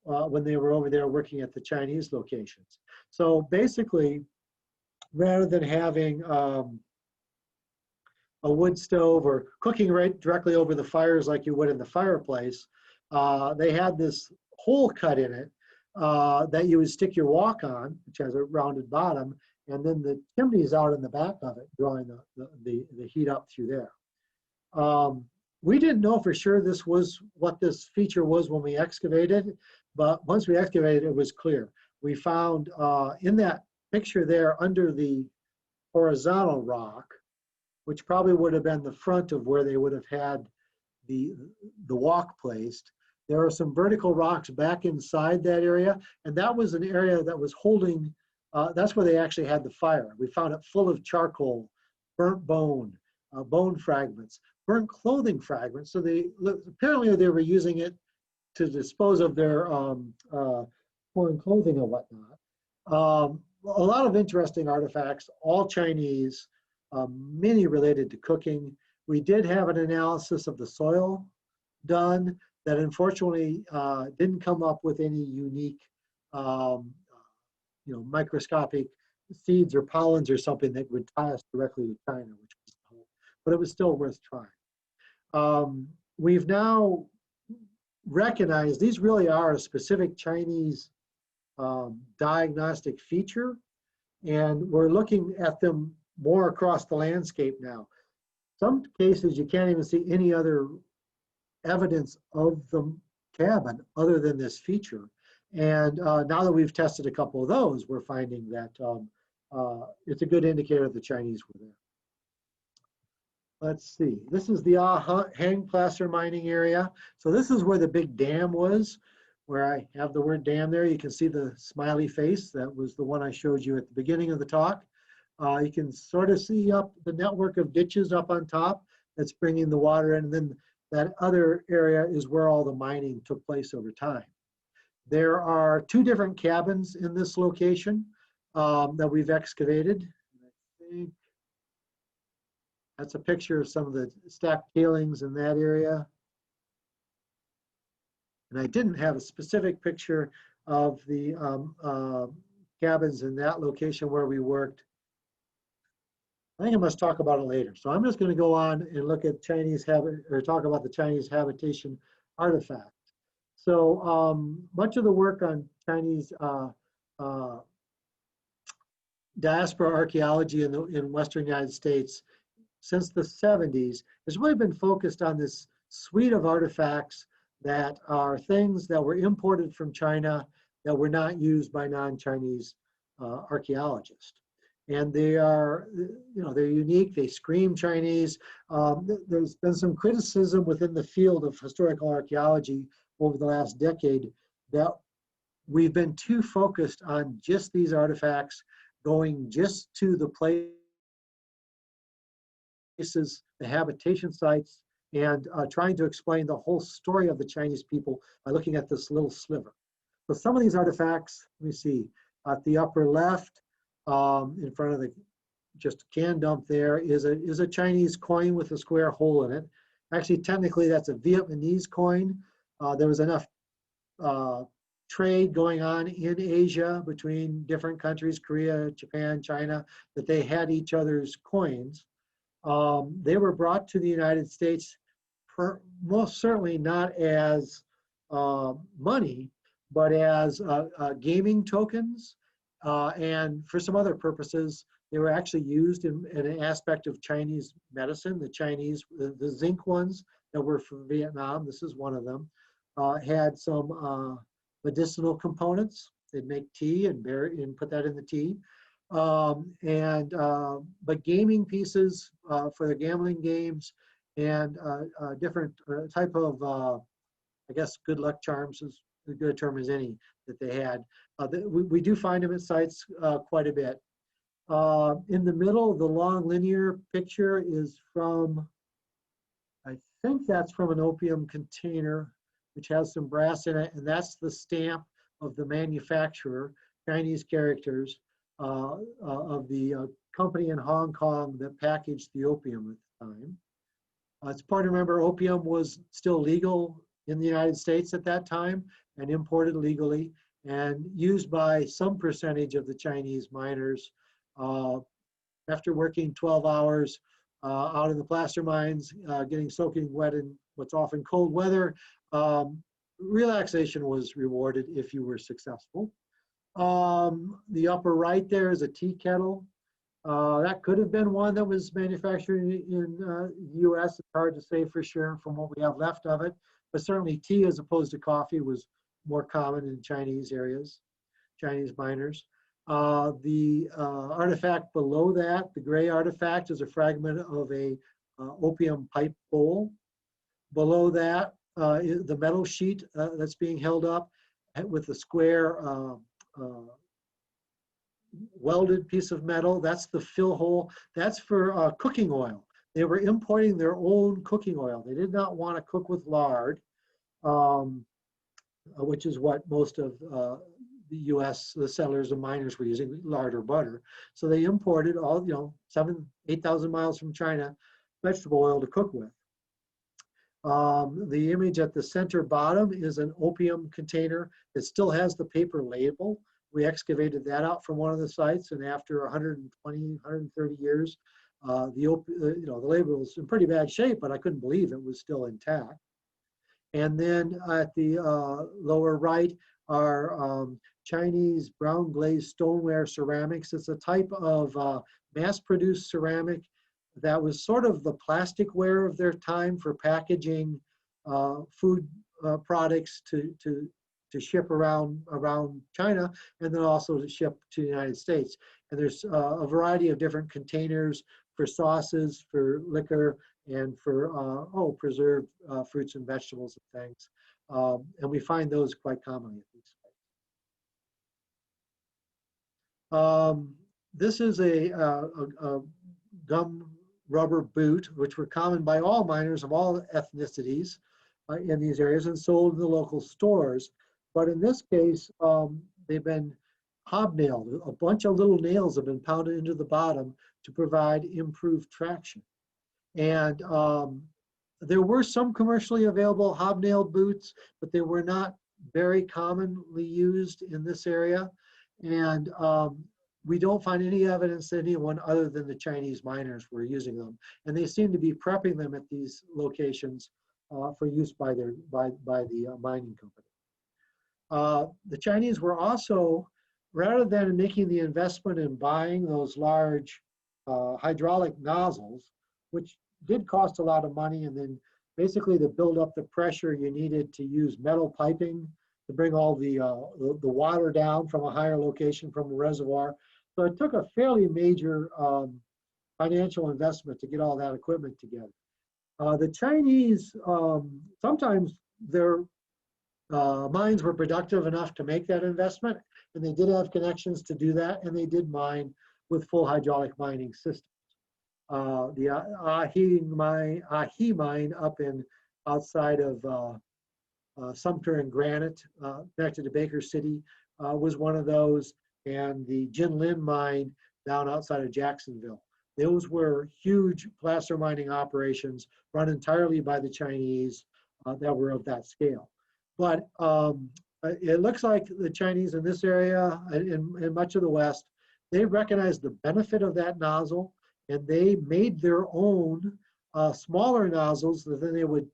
when they were over there working at the Chinese locations. So basically, rather than having a wood stove or cooking right directly over the fires like you would in the fireplace, they had this hole cut in it that you would stick your wok on, which has a rounded bottom, and then the chimney's out in the back of it, drawing the heat up through there. We didn't know for sure this was what this feature was when we excavated, but once we excavated, it was clear. We found in that picture there under the horizontal rock, which probably would have been the front of where they would have had the wok placed. There are some vertical rocks back inside that area, and that was an area that was holding, that's where they actually had the fire. We found it full of charcoal, burnt bone, bone fragments, burnt clothing fragments. So apparently they were using it to dispose of their torn clothing and whatnot. A lot of interesting artifacts, all Chinese, many related to cooking. We did have an analysis of the soil done that unfortunately didn't come up with any unique, microscopic seeds or pollens or something that would tie us directly to China, which was the hope, but it was still worth trying. We've now recognized these really are a specific Chinese diagnostic feature, and we're looking at them more across the landscape now. Some cases you can't even see any other evidence of the cabin other than this feature. And now that we've tested a couple of those, we're finding that it's a good indicator the Chinese were there. Let's see, this is the Heng placer mining area. So this is where the big dam was, where I have the word dam there. You can see the smiley face. That was the one I showed you at the beginning of the talk. You can sort of see up the network of ditches up on top that's bringing the water in. And then that other area is where all the mining took place over time. There are 2 different cabins in this location that we've excavated. I think that's a picture of some of the stacked tailings in that area. And I didn't have a specific picture of the cabins in that location where we worked. I think I must talk about it later. So I'm just going to go on and look at talk about the Chinese habitation artifacts. So much of the work on Chinese diaspora archaeology in Western United States since the 70s has really been focused on this suite of artifacts that are things that were imported from China that were not used by non-Chinese archaeologists. And they are, they're unique, they scream Chinese. There's been some criticism within the field of historical archaeology over the last decade that we've been too focused on just these artifacts, going just to the places, the habitation sites, and trying to explain the whole story of the Chinese people by looking at this little sliver. So some of these artifacts, let me see, at the upper left, in front of the just can dump there is a Chinese coin with a square hole in it. Actually, technically, that's a Vietnamese coin. There was enough trade going on in Asia between different countries, Korea, Japan, China, that they had each other's coins. They were brought to the United States most certainly not as money, but as gaming tokens. And for some other purposes, they were actually used in an aspect of Chinese medicine. The zinc ones that were from Vietnam. This is one of them. Had some medicinal components. They'd make tea and put that in the tea. But gaming pieces for the gambling games and different type of, I guess, good luck charms is as good a term as any that they had. We do find them at sites quite a bit. In the middle, the long linear picture is from, I think that's from an opium container, which has some brass in it, and that's the stamp of the manufacturer, Chinese characters, of the company in Hong Kong that packaged the opium at the time. It's important to remember opium was still legal in the United States at that time and imported legally and used by some percentage of the Chinese miners. After working 12 hours out in the placer mines, getting soaking wet in what's often cold weather, relaxation was rewarded if you were successful. The upper right there is a tea kettle. That could have been one that was manufactured in the US. It's hard to say for sure from what we have left of it, but certainly tea as opposed to coffee was more common in Chinese areas, Chinese miners. The artifact below that, the gray artifact, is a fragment of a opium pipe bowl. Below that, is the metal sheet that's being held up with the square welded piece of metal. That's the fill hole. That's for cooking oil. They were importing their own cooking oil. They did not want to cook with lard, which is what most of the U.S. the settlers and miners were using, lard or butter. So they imported all, 8,000 miles from China, vegetable oil to cook with. The image at the center bottom is an opium container. It still has the paper label. We excavated that out from one of the sites, and after 120, 130 years, the label was in pretty bad shape, but I couldn't believe it was still intact. And then at the lower right are Chinese brown glazed stoneware ceramics. It's a type of mass-produced ceramic that was sort of the plasticware of their time for packaging food products to ship around China, and then also to ship to the United States. And there's a variety of different containers for sauces, for liquor, and for preserved fruits and vegetables and things. And we find those quite commonly at these sites. This is a gum rubber boot, which were common by all miners of all ethnicities in these areas and sold in the local stores. But in this case, they've been hobnailed. A bunch of little nails have been pounded into the bottom to provide improved traction. And there were some commercially available hobnailed boots, but they were not very commonly used in this area. And we don't find any evidence that anyone other than the Chinese miners were using them. And they seem to be prepping them at these locations for use by the mining company. The Chinese were also, rather than making the investment in buying those large hydraulic nozzles, which did cost a lot of money, and then basically to build up the pressure you needed to use metal piping to bring all the water down from a higher location from the reservoir. So it took a fairly major financial investment to get all that equipment together. The Chinese, sometimes their mines were productive enough to make that investment, and they did have connections to do that, and they did mine with full hydraulic mining systems. The Ahi mine up in outside of Sumter and Granite, connected to Baker City, was one of those, and the Jinlin mine down outside of Jacksonville. Those were huge placer mining operations run entirely by the Chinese that were of that scale. But it looks like the Chinese in this area, in much of the West, they recognized the benefit of that nozzle, and they made their own smaller nozzles that then they would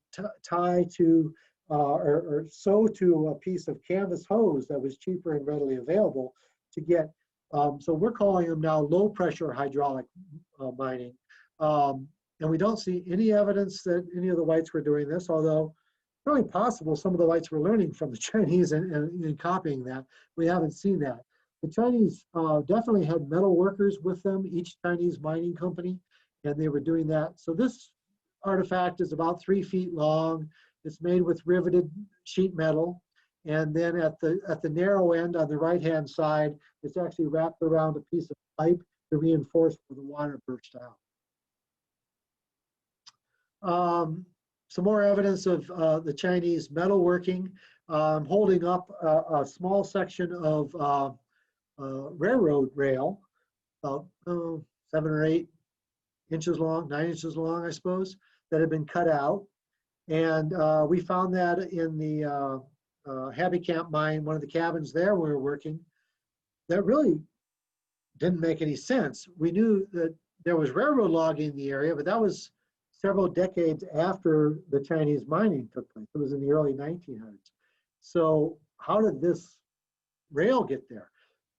tie to or sew to a piece of canvas hose that was cheaper and readily available to get. So we're calling them now low pressure hydraulic mining. And we don't see any evidence that any of the whites were doing this, although it's really possible some of the whites were learning from the Chinese and copying that. We haven't seen that. The Chinese definitely had metal workers with them, each Chinese mining company, and they were doing that. So this artifact is about 3 feet long. It's made with riveted sheet metal. And then at the narrow end on the right-hand side, it's actually wrapped around a piece of pipe to reinforce where the water burst out. Some more evidence of the Chinese metalworking. Holding up a small section of railroad rail, about 7 or 8 inches long, 9 inches long, I suppose, that had been cut out. And we found that in the Habitation mine, one of the cabins there we were working. That really didn't make any sense. We knew that there was railroad logging in the area, but that was several decades after the Chinese mining took place. It was in the early 1900s. So how did this rail get there?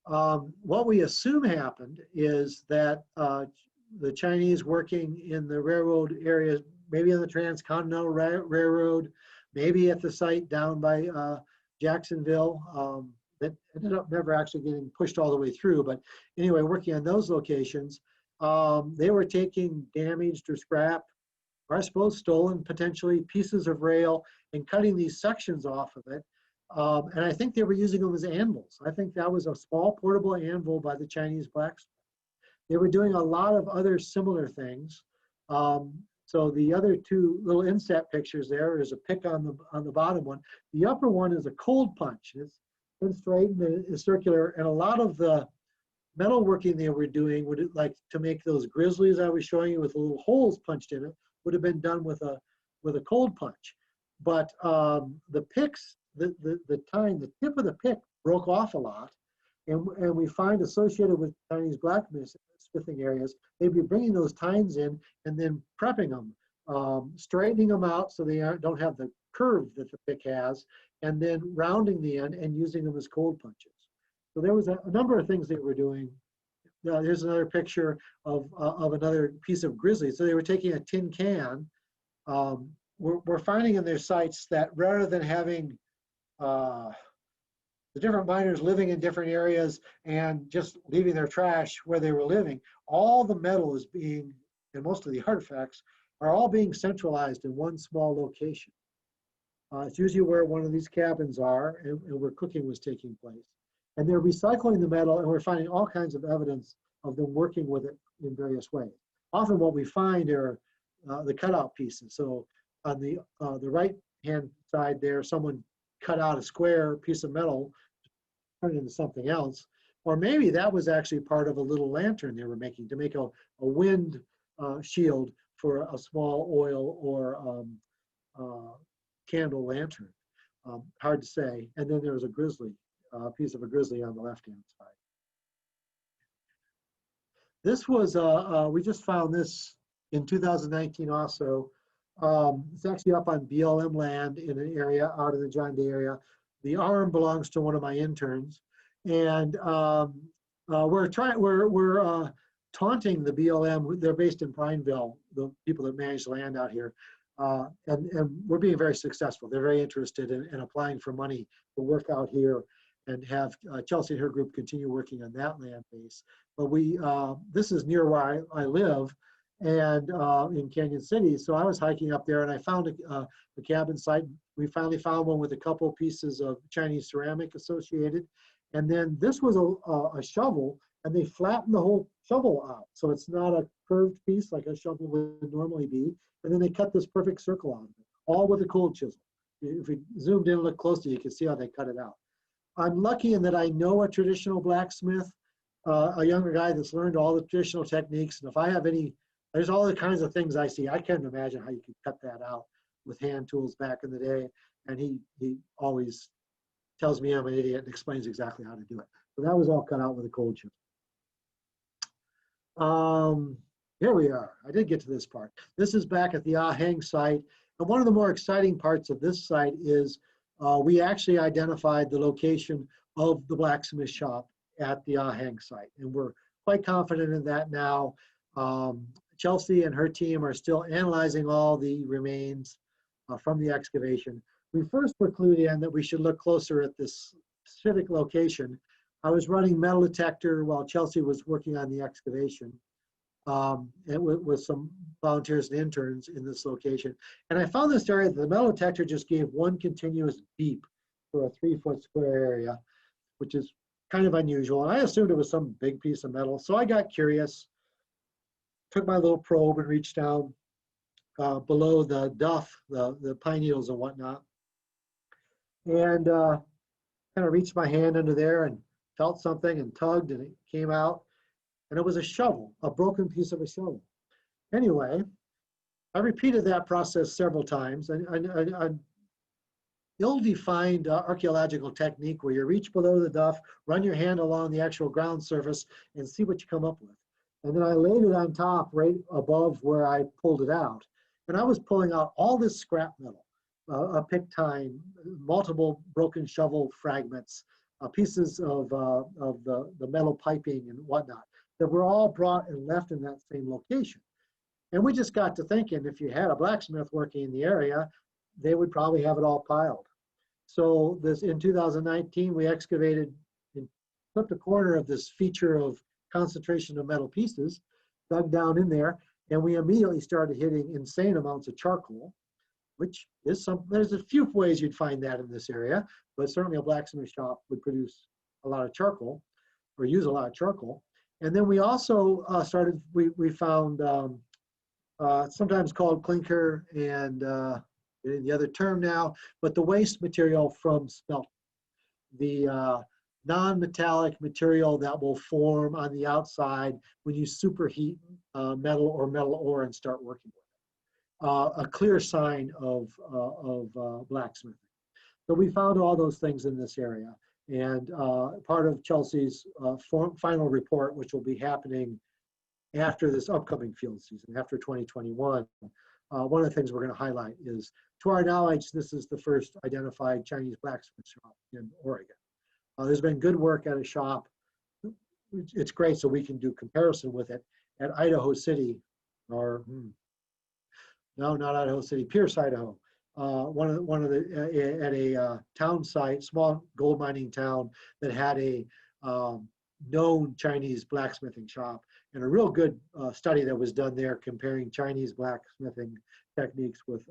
What we assume happened is that the Chinese working in the railroad areas, maybe on the Transcontinental Railroad, maybe at the site down by Jacksonville, that ended up never actually getting pushed all the way through. But anyway, working on those locations, they were taking damaged or scrapped, or I suppose stolen potentially, pieces of rail and cutting these sections off of it. And I think they were using them as anvils. I think that was a small portable anvil by the Chinese blacksmith. They were doing a lot of other similar things. So the other 2 little inset pictures there is a pick on the bottom one. The upper one is a cold punch. It's been straight and it's circular. And a lot of the metalworking they were doing, would like to make those grizzlies I was showing you with little holes punched in it, would have been done with a cold punch. But the picks, the tip of the pick broke off a lot. And we find associated with Chinese blacksmithing areas, they'd be bringing those tines in and then prepping them, straightening them out so they don't have the curve that the pick has, and then rounding the end and using them as cold punches. So there was a number of things they were doing. Here's another picture of another piece of grizzly. So they were taking a tin can. We're finding in their sites that rather than having the different miners living in different areas and just leaving their trash where they were living, all the metal is being, and most of the artifacts are all being centralized in one small location. It's usually where one of these cabins are and where cooking was taking place. And they're recycling the metal, and we're finding all kinds of evidence of them working with it in various ways. Often what we find are the cutout pieces. So on the right-hand side there, someone cut out a square piece of metal, turn it into something else. Or maybe that was actually part of a little lantern they were making to make a wind shield for a small oil or candle lantern. Hard to say. And then there was a grizzly, piece of a grizzly on the left-hand side. This was, we just found this in 2019 also. It's actually up on BLM land in an area out in the John Day area. The arm belongs to one of my interns, and we're taunting the BLM. They're based in Prineville, the people that manage land out here, and we're being very successful. They're very interested in applying for money to work out here and have Chelsea and her group continue working on that land base. But this is near where I live, and in Canyon City. So I was hiking up there and I found a cabin site. We finally found one with a couple pieces of Chinese ceramic associated. And then this was a shovel, and they flattened the whole shovel out. So it's not a curved piece like a shovel would normally be. And then they cut this perfect circle out of it, all with a cold chisel. If we zoomed in and looked closely, you can see how they cut it out. I'm lucky in that I know a traditional blacksmith, a younger guy that's learned all the traditional techniques. And if I have any, there's all the kinds of things I see. I can't imagine how you could cut that out with hand tools back in the day. And he always tells me I'm an idiot and explains exactly how to do it. So that was all cut out with a cold chisel. Here we are. I did get to this part. This is back at the Heng site. And one of the more exciting parts of this site is we actually identified the location of the blacksmith shop at the Heng site. And we're quite confident in that now. Chelsea and her team are still analyzing all the remains from the excavation. We first were clued in that we should look closer at this specific location. I was running metal detector while Chelsea was working on the excavation, with some volunteers and interns in this location. And I found this area that the metal detector just gave one continuous beep for a 3-foot square area, which is kind of unusual. And I assumed it was some big piece of metal. So I got curious, took my little probe and reached down below the duff, the pine needles and whatnot, and kind of reached my hand under there and felt something and tugged, and it came out, and it was a shovel, a broken piece of a shovel. Anyway, I repeated that process several times. An ill-defined archaeological technique where you reach below the duff, run your hand along the actual ground surface, and see what you come up with. And then I laid it on top right above where I pulled it out. And I was pulling out all this scrap metal, a pick tine, multiple broken shovel fragments, pieces of the metal piping and whatnot that were all brought and left in that same location. And we just got to thinking, if you had a blacksmith working in the area, they would probably have it all piled. So in 2019, we excavated and flipped a corner of this feature of concentration of metal pieces, dug down in there, and we immediately started hitting insane amounts of charcoal, which is there's a few ways you'd find that in this area, but certainly a blacksmith shop would produce a lot of charcoal or use a lot of charcoal. And then we also we found sometimes called clinker and the other term now, but the waste material from smelting. The non-metallic material that will form on the outside when you superheat metal or metal ore and start working with it. A clear sign of blacksmithing. So we found all those things in this area. And part of Chelsea's final report, which will be happening after this upcoming field season, after 2021, one of the things we're going to highlight is, to our knowledge, this is the first identified Chinese blacksmith shop in Oregon. There's been good work at a shop. It's great, so we can do comparison with it at Idaho City, or no, not Idaho City, Pierce, Idaho. At a town site, small gold mining town that had a known Chinese blacksmithing shop, and a real good study that was done there comparing Chinese blacksmithing techniques with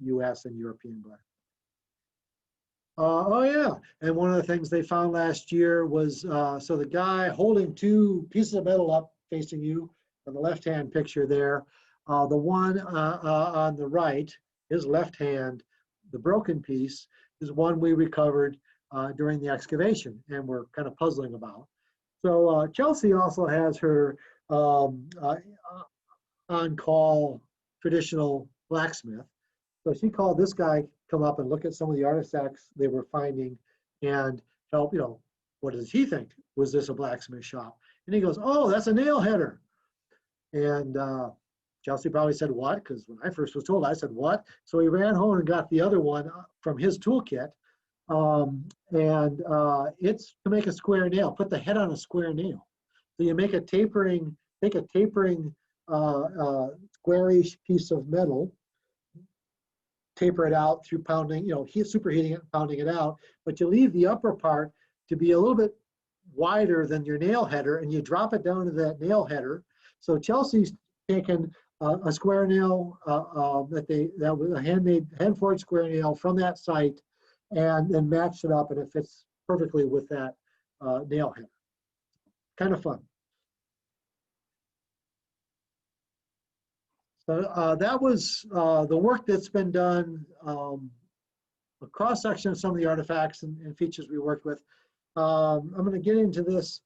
U.S. and European blacksmithing. Oh yeah, and one of the things they found last year was, so the guy holding two pieces of metal up facing you on the left-hand picture there, the one on the right, his left hand, the broken piece, is one we recovered during the excavation and we're kind of puzzling about. So Chelsea also has her on-call traditional blacksmith. So she called this guy come up and look at some of the artifacts they were finding and help, what does he think? Was this a blacksmith shop? And he goes, oh, that's a nail header. And Chelsea probably said, what? Because when I first was told, I said, what? So he ran home and got the other one from his toolkit. It's to make a square nail, put the head on a square nail. So you make a tapering, squarish piece of metal, taper it out through pounding, superheating it, pounding it out, but you leave the upper part to be a little bit wider than your nail header, and you drop it down to that nail header. So Chelsea's taken a square nail that was a handmade, hand-forged square nail from that site, and then matched it up, and it fits perfectly with that nail header. Kind of fun. So that was the work that's been done, a cross-section of some of the artifacts and features we worked with. I'm going to get into this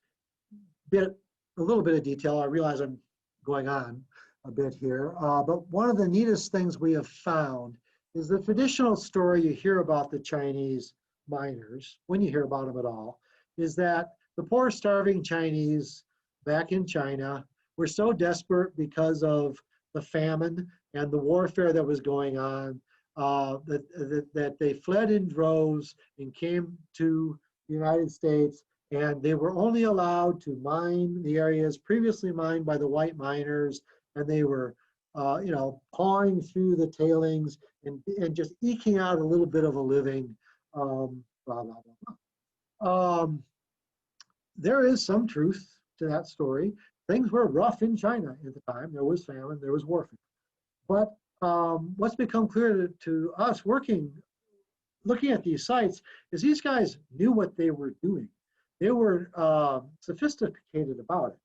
a little bit of detail. I realize I'm going on a bit here, but one of the neatest things we have found is the traditional story you hear about the Chinese miners, when you hear about them at all, is that the poor starving Chinese back in China were so desperate because of the famine and the warfare that was going on, that they fled in droves and came to the United States, and they were only allowed to mine the areas previously mined by the white miners and they were, you know, pawing through the tailings and just eking out a little bit of a living, blah, blah, blah, blah. There is some truth to that story. Things were rough in China at the time. There was famine, there was warfare. But what's become clear to us looking at these sites is these guys knew what they were doing. They were sophisticated about it.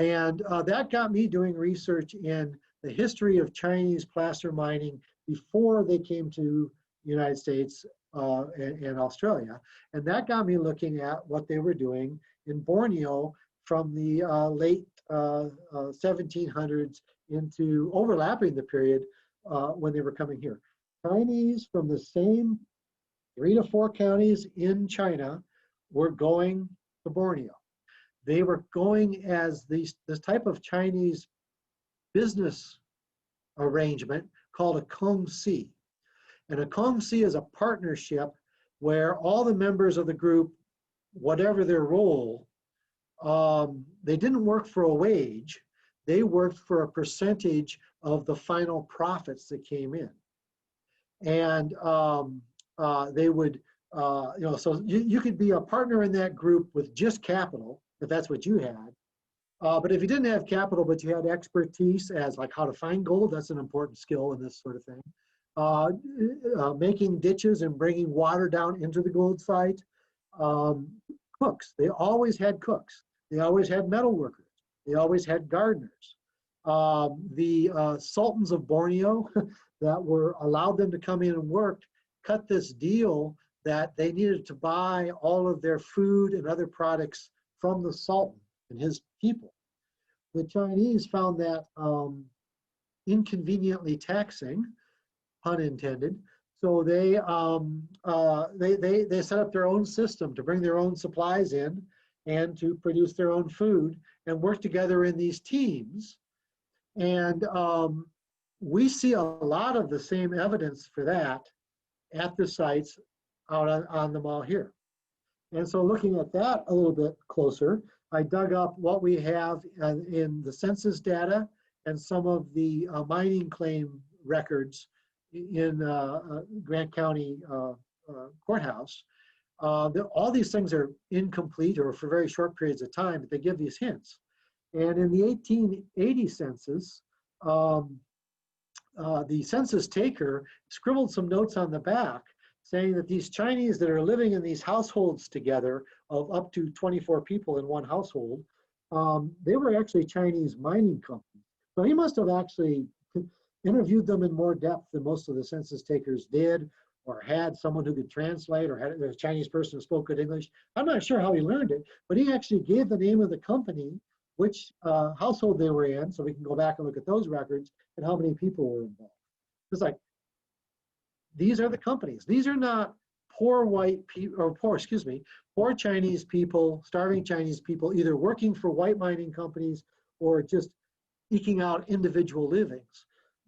And that got me doing research in the history of Chinese placer mining before they came to the United States and Australia. And that got me looking at what they were doing in Borneo from the late 1700s into overlapping the period when they were coming here. Chinese from the same 3 to 4 counties in China were going to Borneo. They were going as this type of Chinese business arrangement called a Kongsi. And a Kongsi is a partnership where all the members of the group, whatever their role, they didn't work for a wage. They worked for a percentage of the final profits that came in. And they would, you know, so you could be a partner in that group with just capital, if that's what you had. But if you didn't have capital, but you had expertise as like how to find gold, that's an important skill in this sort of thing. Making ditches and bringing water down into the gold site. Cooks, they always had cooks. They always had metal workers. They always had gardeners. The sultans of Borneo that were allowed them to come in and work cut this deal that they needed to buy all of their food and other products from the sultan and his people. The Chinese found that inconveniently taxing, pun intended. So they set up their own system to bring their own supplies in and to produce their own food and work together in these teams. And we see a lot of the same evidence for that at the sites out on the Malheur. And so looking at that a little bit closer, I dug up what we have in the census data and some of the mining claim records in Grant County Courthouse. All these things are incomplete or for very short periods of time, but they give these hints. And in the 1880 census, the census taker scribbled some notes on the back saying that these Chinese that are living in these households together of up to 24 people in one household, they were actually Chinese mining companies. So he must have actually interviewed them in more depth than most of the census takers did, or had someone who could translate, or had a Chinese person who spoke good English. I'm not sure how he learned it, but he actually gave the name of the company, which household they were in, so we can go back and look at those records, and how many people were involved. It's like, these are the companies. These are not poor white people, or poor Chinese people, starving Chinese people, either working for white mining companies or just eking out individual livings.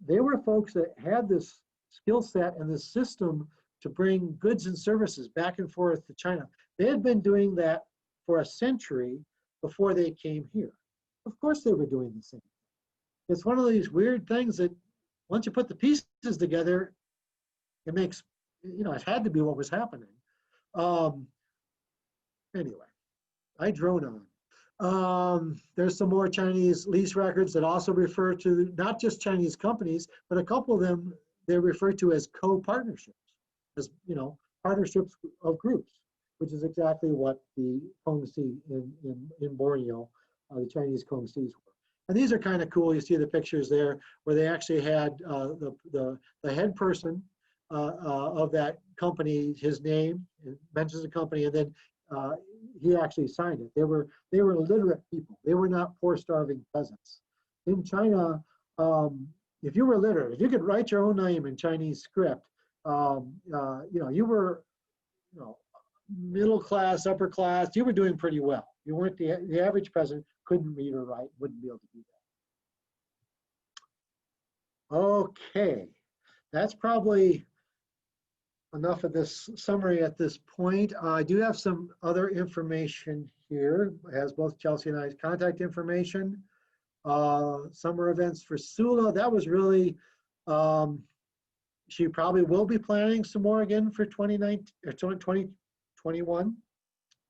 They were folks that had this skill set and this system to bring goods and services back and forth to China. They had been doing that for a century before they came here. Of course they were doing the same. It's one of these weird things that once you put the pieces together, it makes, you know, it had to be what was happening. Anyway, I drone on. There's some more Chinese lease records that also refer to not just Chinese companies, but a couple of them they're referred to as co-partnerships, as, you know, partnerships of groups, which is exactly what the Kongsi in Borneo, the Chinese Kongsis were. And these are kind of cool. You see the pictures there where they actually had the head person of that company, his name, it mentions the company, and then he actually signed it. They were literate people. They were not poor, starving peasants. In China, if you were literate, if you could write your own name in Chinese script, you know, you were, you know, middle class, upper class. You were doing pretty well. You weren't the average peasant couldn't read or write, wouldn't be able to do that. Okay, that's probably enough of this summary at this point. I do have some other information here. It has both Chelsea and I's contact information. Summer events for Sula, that was really, she probably will be planning some more again for 2019 or 2021.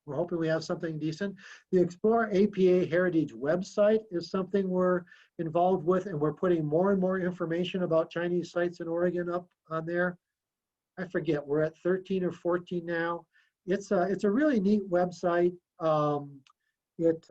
We're hoping we have something decent. The Explore APA Heritage website is something we're involved with, and we're putting more and more information about Chinese sites in Oregon up on there. I forget, we're at 13 or 14 now. It's a really neat website. It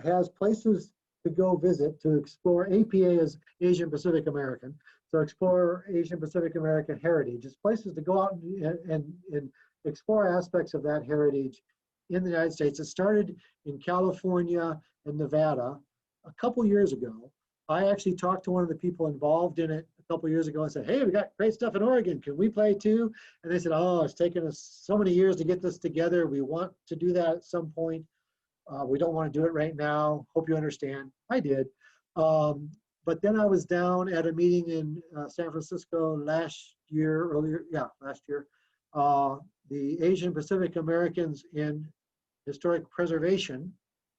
has places to go visit to explore. APA is Asian Pacific American. So explore Asian Pacific American heritage. It's places to go out and explore aspects of that heritage in the United States. It started in California and Nevada a couple years ago. I actually talked to one of the people involved in it a couple years ago and said, hey, we got great stuff in Oregon. Can we play too? And they said, oh, it's taken us so many years to get this together. We want to do that at some point. We don't want to do it right now. Hope you understand. I did. But then I was down at a meeting in San Francisco last year. The Asian Pacific Americans in Historic Preservation.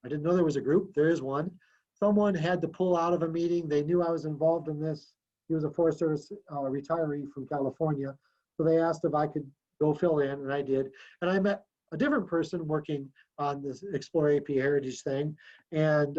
I didn't know there was a group. There is one. Someone had to pull out of a meeting. They knew I was involved in this. He was a Forest Service retiree from California. So they asked if I could go fill in, and I did. And I met a different person working on this Explore AP Heritage thing. And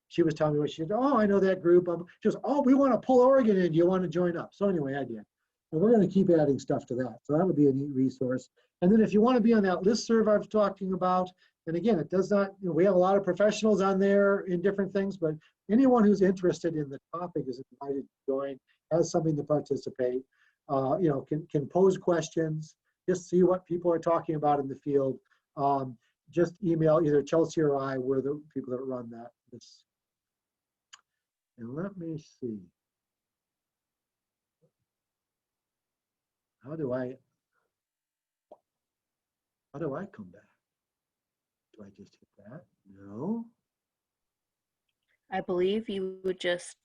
she was telling me what she said. Oh, I know that group. She goes, oh, we want to pull Oregon in. Do you want to join up? So anyway, I did. And we're going to keep adding stuff to that. So that would be a neat resource. And then if you want to be on that listserv I was talking about, and again, it does not, we have a lot of professionals on there in different things, but anyone who's interested in the topic is invited to join, has something to participate, can pose questions, just see what people are talking about in the field. Just email either Chelsea or I, we're the people that run that. And let me see. How do I come back? Do I just hit that? No. I believe you would just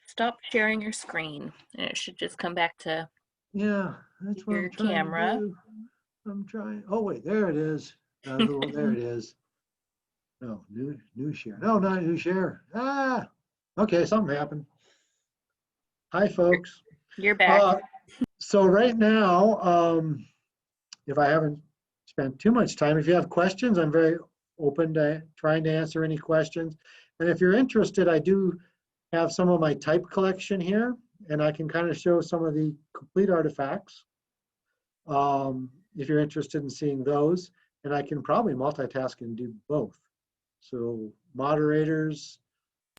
stop sharing your screen and it should just come back to that's what your I'm trying camera. to do. I'm trying. Oh wait, there it is. There it is. No, new share. No, not new share. Okay, something happened. Hi, folks. You're back. So right now, if I haven't spent too much time, if you have questions, I'm very open to trying to answer any questions. And if you're interested, I do have some of my type collection here, and I can kind of show some of the complete artifacts if you're interested in seeing those. And I can probably multitask and do both. So moderators,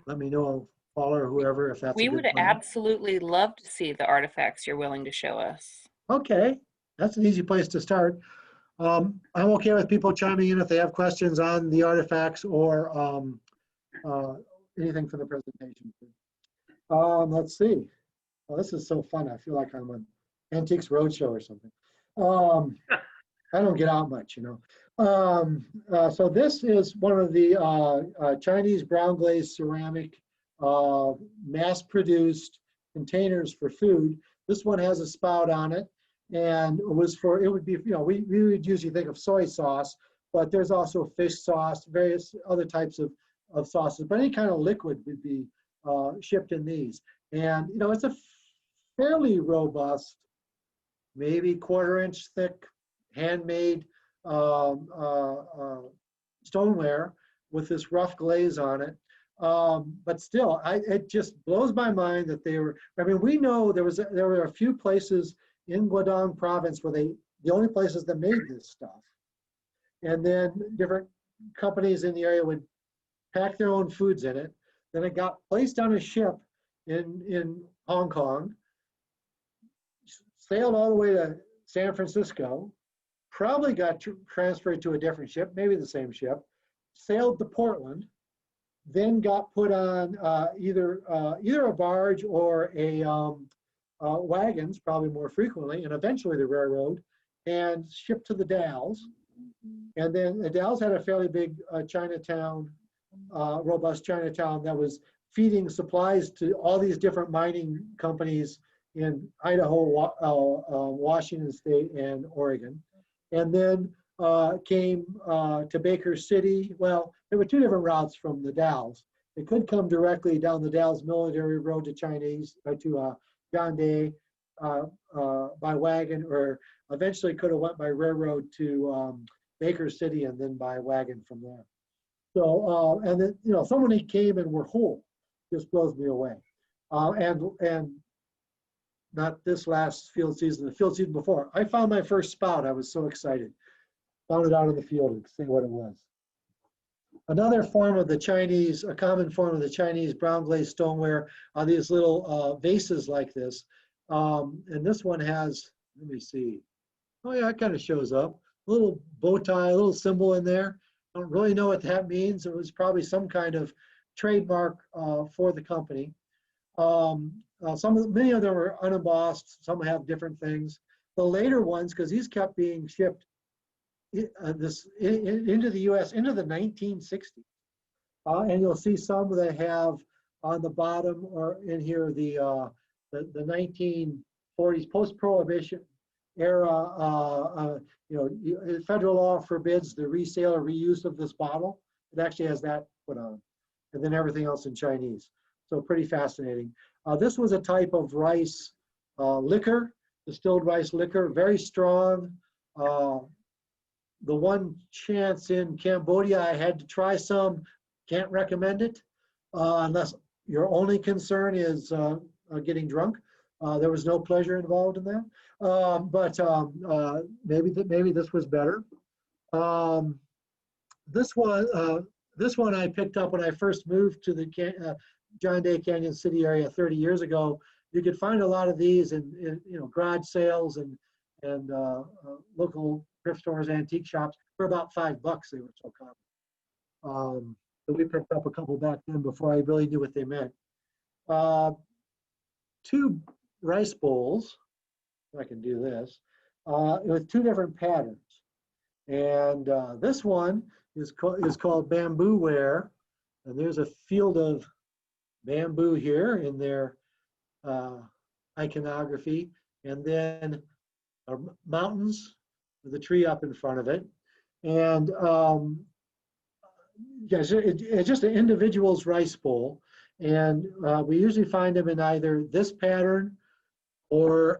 let me know, Paul or whoever, if that's We a good would plan. absolutely love to see the artifacts you're willing to show us. Okay, that's an easy place to start. I'm okay with people chiming in if they have questions on the artifacts or anything from the presentation. Let's see. Well, this is so fun. I feel like I'm on Antiques Roadshow or something. I don't get out much, So this is one of the Chinese brown glazed ceramic mass-produced containers for food. This one has a spout on it, and it would be, we would usually think of soy sauce, but there's also fish sauce, various other types of sauces, but any kind of liquid would be shipped in these. And, it's a fairly robust, maybe 1/4-inch thick, handmade stoneware with this rough glaze on it. But still, it just blows my mind that they were, we know there were a few places in Guangdong province where the only places that made this stuff. And then different companies in the area would pack their own foods in it. Then it got placed on a ship in Hong Kong, sailed all the way to San Francisco, probably got transferred to a different ship, maybe the same ship, sailed to Portland, then got put on either a barge or a wagons, probably more frequently, and eventually the railroad, and shipped to the Dalles. And then the Dalles had a fairly big Chinatown, robust Chinatown that was feeding supplies to all these different mining companies in Idaho, Washington State, and Oregon. And then came to Baker City. Well, there were two different routes from the Dalles. It could come directly down the Dallas Military Road to Chinese, or to Jiande by wagon, or eventually could have went by railroad to Baker City and then by wagon from there. So, and then, you know, someone who came and were whole just blows me away. And not this last field season, the field season before. I found my first spout. I was so excited. Found it out in the field and see what it was. Another form of the Chinese, a common form of the Chinese brown glazed stoneware are these little vases like this. And this one has, let me see. Oh yeah, it kind of shows up. A little bow tie, a little symbol in there. I don't really know what that means. It was probably some kind of trademark for the company. Many of them are unembossed. Some have different things. The later ones, because these kept being shipped into the U.S. into the 1960s, and you'll see some that have on the bottom or in here the 1940s post-prohibition era. You know, federal law forbids the resale or reuse of this bottle. It actually has that put on, and then everything else in Chinese. So pretty fascinating. This was a type of rice liquor, distilled rice liquor, very strong. The one chance in Cambodia I had to try some, can't recommend it unless your only concern is getting drunk. There was no pleasure involved in that, but maybe this was better. This one I picked up when I first moved to the John Day Canyon City area 30 years ago. You could find a lot of these in you know, garage sales and local thrift stores, antique shops for about $5. They were so common. So we picked up a couple back then before I really knew what they meant. 2 rice bowls, if I can do this, with 2 different patterns. And this one is called bamboo ware. And there's a field of bamboo here in their iconography. And then mountains with a tree up in front of it. And yes, it's just an individual's rice bowl. And we usually find them in either this pattern or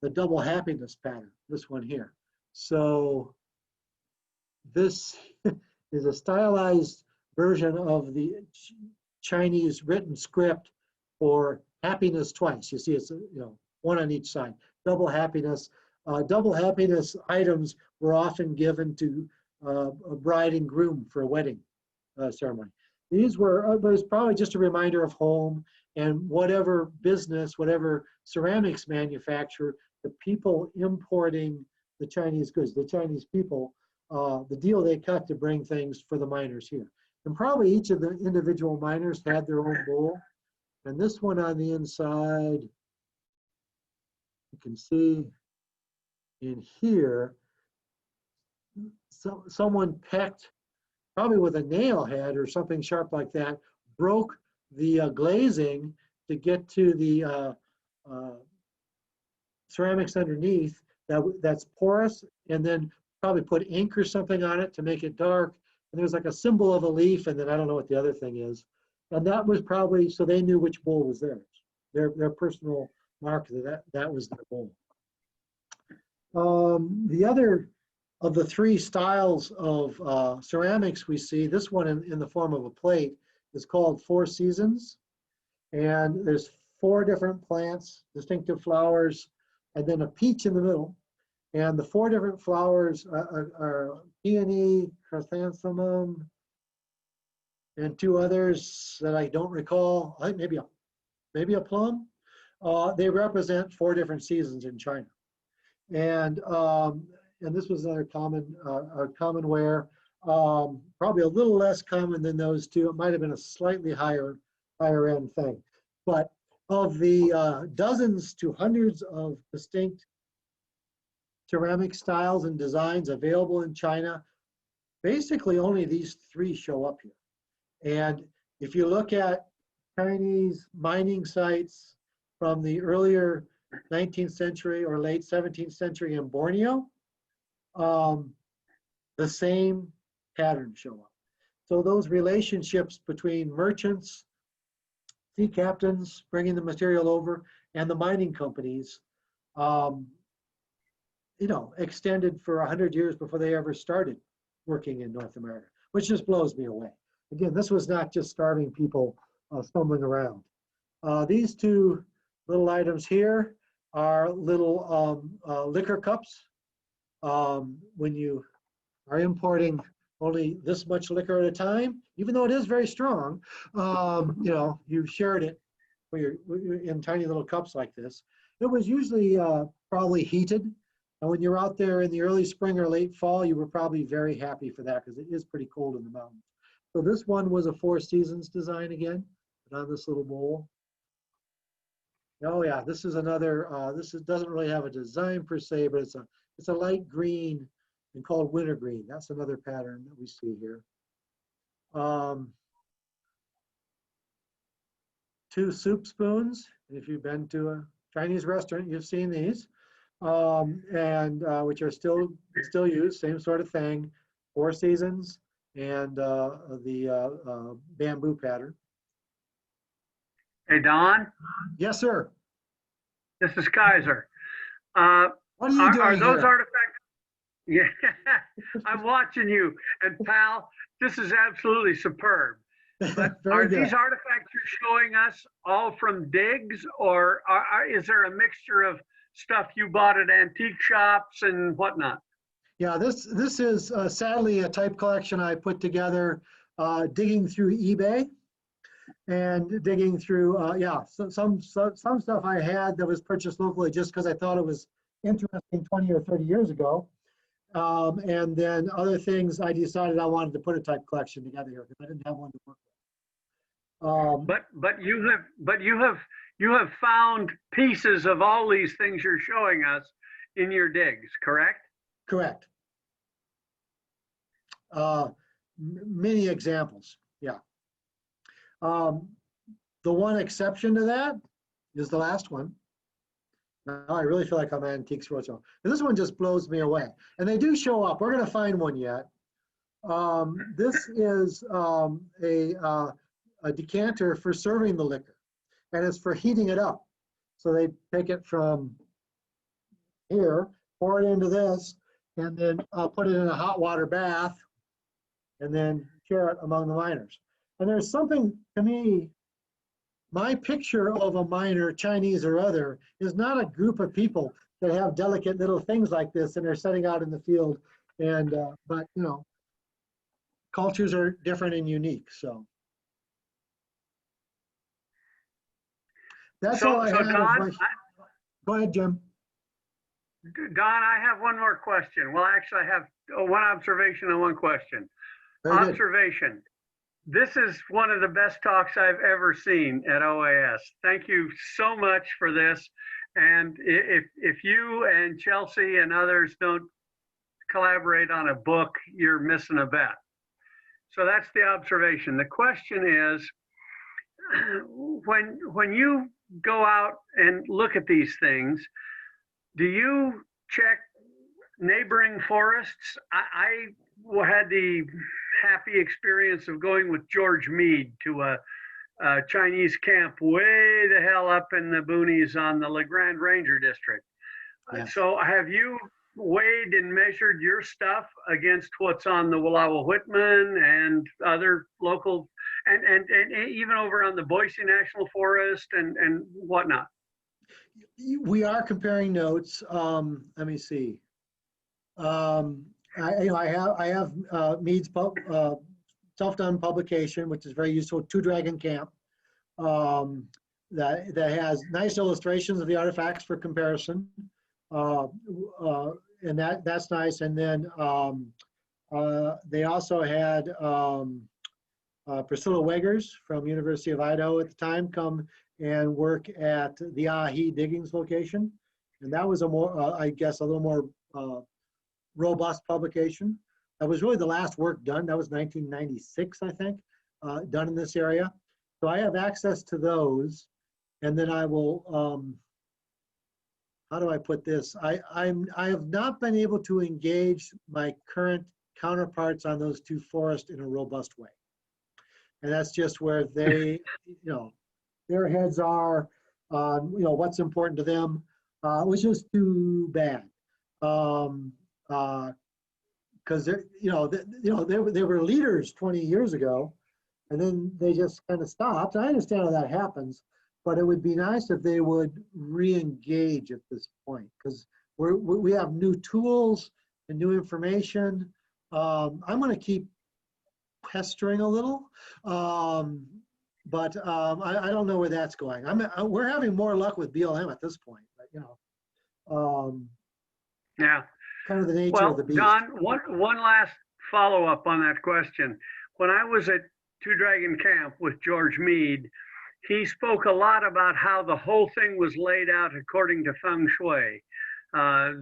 the double happiness pattern, this one here. So this is a stylized version of the Chinese written script for happiness twice. You see, it's, you know, one on each side. Double happiness. Double happiness items were often given to a bride and groom for a wedding ceremony. These were, it was probably just a reminder of home and whatever business, whatever ceramics manufacturer, the people importing the Chinese goods, the Chinese people, the deal they cut to bring things for the miners here. And probably each of the individual miners had their own bowl. And this one on the inside, you can see in here, so someone pecked, probably with a nail head or something sharp like that, broke the glazing to get to the ceramics underneath that's porous, and then probably put ink or something on it to make it dark. And there's like a symbol of a leaf, and then I don't know what the other thing is. And that was probably, so they knew which bowl was theirs. Their personal mark, that was their bowl. The other of the 3 styles of ceramics we see, this one in the form of a plate is called 4 Seasons. And there's 4 different plants, distinctive flowers, and then a peach in the middle. And the 4 different flowers are peony, chrysanthemum, and 2 others that I don't recall. I think maybe a plum. They represent 4 different seasons in China. And this was another common ware, probably a little less common than those 2. It might have been a slightly higher end thing. But of the dozens to hundreds of distinct ceramic styles and designs available in China, basically only these 3 show up here. And if you look at Chinese mining sites from the earlier 19th century or late 17th century in Borneo, the same patterns show up. So those relationships between merchants, sea captains bringing the material over, and the mining companies, you know, extended for 100 years before they ever started working in North America, which just blows me away. Again, this was not just starving people stumbling around. These two little items here are little liquor cups. When you are importing only this much liquor at a time, even though it is very strong, you know, you shared it for in tiny little cups like this. It was usually probably heated. And when you're out there in the early spring or late fall, you were probably very happy for that because it is pretty cold in the mountains. So this one was a Four Seasons design again, but on this little bowl. Oh yeah, this is another, doesn't really have a design per se, but it's a light green and called wintergreen. That's another pattern that we see here. Two soup spoons. If you've been to a Chinese restaurant, you've seen these, which are still used, same sort of thing. Four Seasons and the bamboo pattern. Hey, Don, Yes, sir. this is Kaiser. What are you doing Are those here? artifacts? Yeah, I'm watching you. And pal, this is absolutely superb. But Very are good. these artifacts you're showing us all from digs, or is there a mixture of stuff you bought at antique shops and whatnot? Yeah, this is sadly a type collection I put together digging through eBay and digging through, some stuff I had that was purchased locally just because I thought it was interesting 20 or 30 years ago. And then other things I decided I wanted to put a type collection together here because I didn't have one to work with. But you have found pieces of all these things you're showing us in your digs, correct? Correct. Many examples, yeah. The one exception to that is the last one. Now I really feel like I'm Antiques Roadshow. And this one just blows me away. And they do show up. We're going to find one yet. This is a decanter for serving the liquor, and it's for heating it up. So they take it from here, pour it into this, and then put it in a hot water bath, and then share it among the miners. And there's something, to me, my picture of a miner, Chinese or other, is not a group of people that have delicate little things like this and they're setting out in the field. And but you know, cultures are different and unique. So that's all I have. Don, Go ahead, Jim. Don, I have one more question. Well, actually, I have one observation and one question. Very good. Observation. This is one of the best talks I've ever seen at OAS. Thank you so much for this. And if you and Chelsea and others don't collaborate on a book, you're missing a bet. So that's the observation. The question is, when you go out and look at these things, do you check neighboring forests? I had the happy experience of going with George Meade to a Chinese camp way the hell up in the boonies on the La Grande Ranger District. Yes. So have you weighed and measured your stuff against what's on the Wallowa Whitman and other local, and even over on the Boise National Forest and whatnot? We are comparing notes. Let me see. I have Meade's self-done publication, which is very useful, Two Dragon Camp, that has nice illustrations of the artifacts for comparison, and that's nice. And then they also had Priscilla Weggers from University of Idaho at the time come and work at the Ahi Diggings location, and that was a more, I guess, a little more robust publication. That was really the last work done. That was 1996, I think, done in this area. So I have access to those, and then I will, how do I put this? I have not been able to engage my current counterparts on those two forests in a robust way. And that's just where they, their heads are on, what's important to them, which is too bad. Because they were leaders 20 years ago, and then they just kind of stopped. I understand how that happens, but it would be nice if they would re-engage at this point, because we have new tools and new information. I'm going to keep pestering a little, but I don't know where that's going. We're having more luck with BLM at this point, but Yeah. kind of the nature Well, of the beast. Don, one last follow-up on that question. When I was at Two Dragon Camp with George Meade, he spoke a lot about how the whole thing was laid out according to feng shui.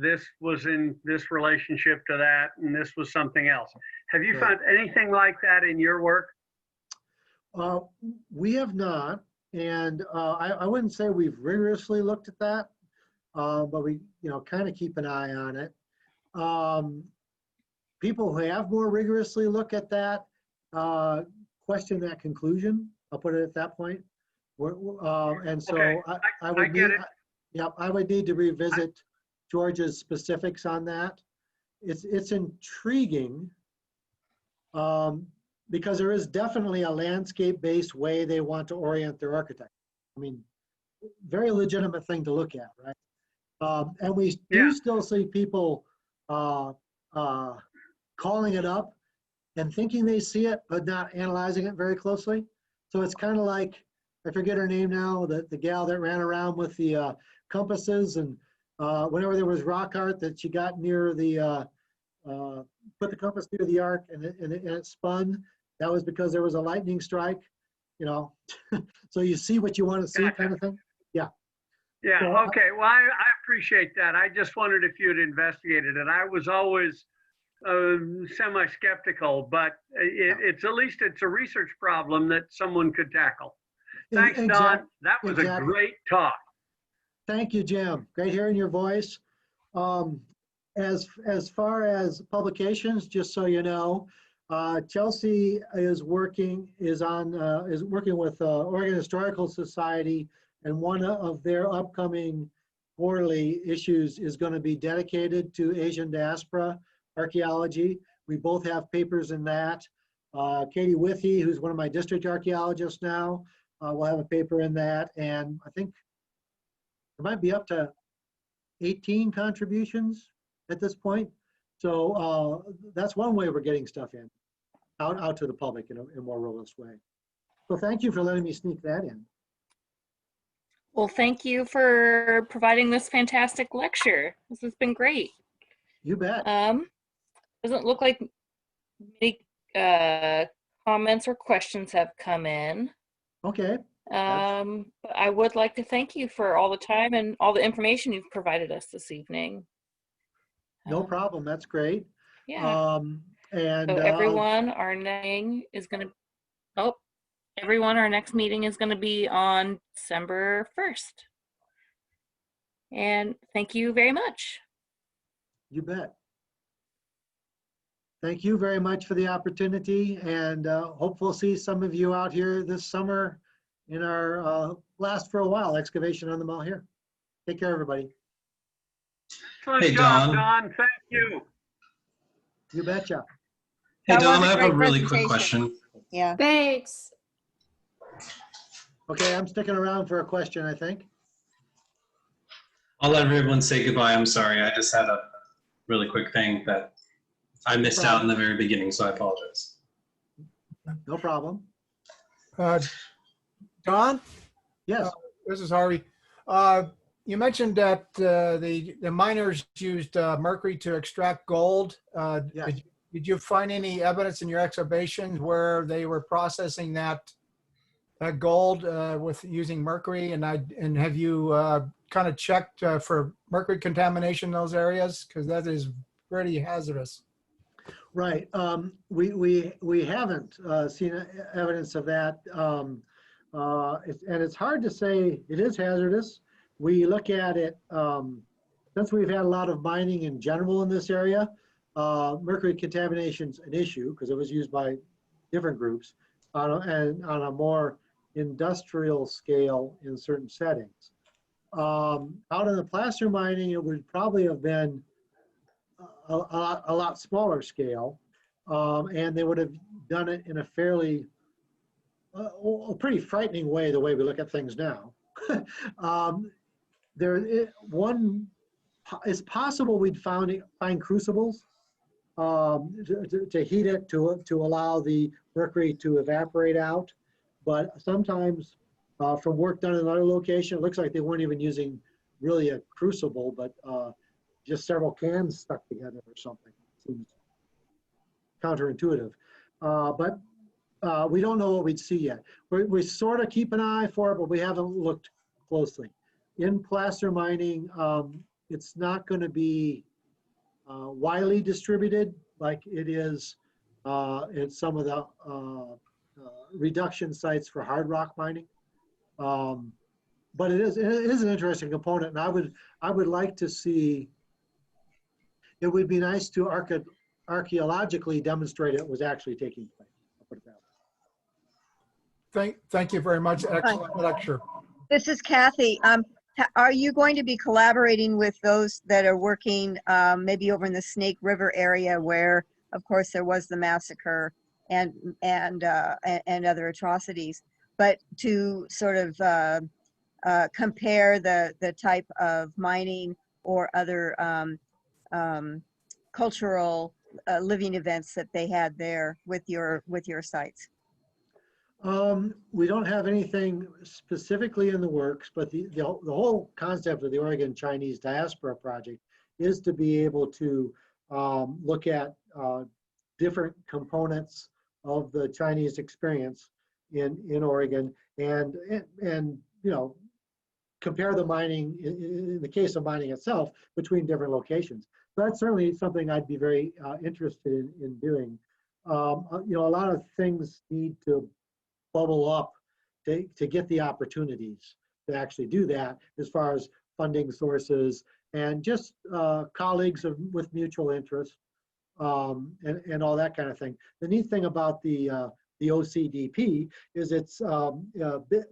This was in this relationship to that, and this was something else. Have you found anything like that in your work? We have not, and I wouldn't say we've rigorously looked at that, but we, kind of keep an eye on it. People who have more rigorously looked at that question that conclusion. I'll put it at that point. And so Okay. I would get need, it. I would need to revisit George's specifics on that. It's intriguing because there is definitely a landscape-based way they want to orient their architecture. I mean, very legitimate thing to look at, right? And we do still see people calling it up and thinking they see it, but not analyzing it very closely. So it's kind of like, I forget her name now, the gal that ran around with the compasses, and whenever there was rock art that she got near the, put the compass near the arc and it spun. That was because there was a lightning strike, so you see what you want to see, kind of thing. Yeah. Yeah, So, okay. Well, I appreciate that. I just wondered if you had investigated it. I was always semi-skeptical, but it's at least it's a research problem that someone could tackle. Thanks, Don. That was a great talk. Thank you, Jim. Great hearing your voice. As far as publications, just so you know, Chelsea is working with Oregon Historical Society, and one of their upcoming quarterly issues is going to be dedicated to Asian diaspora archaeology. We both have papers in that. Katie Withy, who's one of my district archaeologists now, will have a paper in that, and I think it might be up to 18 contributions at this point. So that's one way we're getting stuff in, out to the public in a more robust way. So thank you for letting me sneak that in. Well, thank you for providing this fantastic lecture. This has been great. You bet. Doesn't look like many comments or questions have come in. Okay. But I would like to thank you for all the time and all the information you've provided us this evening. No problem. That's great. Yeah. And so everyone, our next meeting is going to be on December 1st. And thank you very much. You bet. Thank you very much for the opportunity, and hope we'll see some of you out here this summer in our Last for a While excavation on the Malheur. Take care, everybody. Excellent Hey, job, Don. Don. Thank you. You betcha. Hey, That Don, was I a have a great really quick presentation. question. Yeah. Thanks. Okay, I'm sticking around for a question, I think. I'll let everyone say goodbye. I'm sorry. I just had a really quick thing that I missed out in the very beginning, so I apologize. No problem. Don, Yes. this is Harvey. You mentioned that the miners used mercury to extract gold. Yes. Did you find any evidence in your excavations where they were processing that gold with using mercury? And have you kind of checked for mercury contamination in those areas? Because that is pretty hazardous. Right. We haven't seen evidence of that. And it's hard to say it is hazardous. We look at it, since we've had a lot of mining in general in this area, mercury contamination is an issue because it was used by different groups. and on a more industrial scale in certain settings. Out in the placer mining, it would probably have been a lot smaller scale, and they would have done it in a fairly, a pretty frightening way, the way we look at things now. It's possible we'd find crucibles to heat it to allow the mercury to evaporate out, but sometimes from work done in another location, it looks like they weren't even using really a crucible, but just several cans stuck together or something. Seems counterintuitive, but we don't know what we'd see yet. We sort of keep an eye for it, but we haven't looked closely. In placer mining, it's not going to be widely distributed like it is in some of the reduction sites for hard rock mining. But it is an interesting component, and I would like to see. It would be nice to archaeologically demonstrate it was actually taking place. I'll put it that way. Thank you very much. Excellent lecture. This is Kathy. Are you going to be collaborating with those that are working maybe over in the Snake River area where, of course, there was the massacre and other atrocities, but to sort of compare the type of mining or other cultural living events that they had there with your sites? We don't have anything specifically in the works, but the whole concept of the Oregon Chinese Diaspora Project is to be able to look at different components of the Chinese experience in Oregon and you know, compare the mining, in the case of mining itself, between different locations. So that's certainly something I'd be very interested in doing. You know, a lot of things need to bubble up to get the opportunities to actually do that, as far as funding sources and just colleagues with mutual interest and all that kind of thing. The neat thing about the OCDP is it's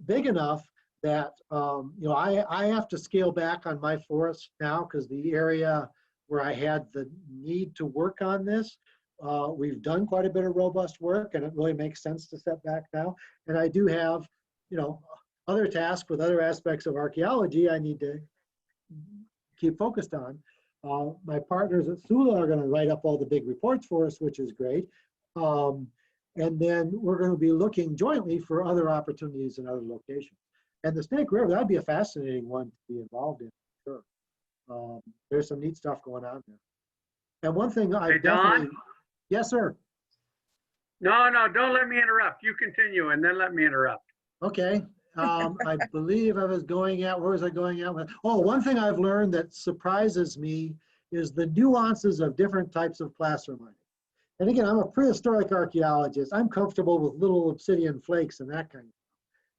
big enough that you know, I have to scale back on my forest now, because the area where I had the need to work on this, we've done quite a bit of robust work, and it really makes sense to step back now. And I do have, you know, other tasks with other aspects of archaeology I need to keep focused on. My partners at Sula are going to write up all the big reports for us, which is great. And then we're going to be looking jointly for other opportunities in other locations. And the Snake River, that'd be a fascinating one to be involved in, sure. There's some neat stuff going on there. And one thing I definitely... Yes, sir. No, don't let me interrupt. You continue and then let me interrupt. Okay. I believe I was going at, where was I going at? Oh, one thing I've learned that surprises me is the nuances of different types of placer mining. And again, I'm a prehistoric archaeologist. I'm comfortable with little obsidian flakes and that kind of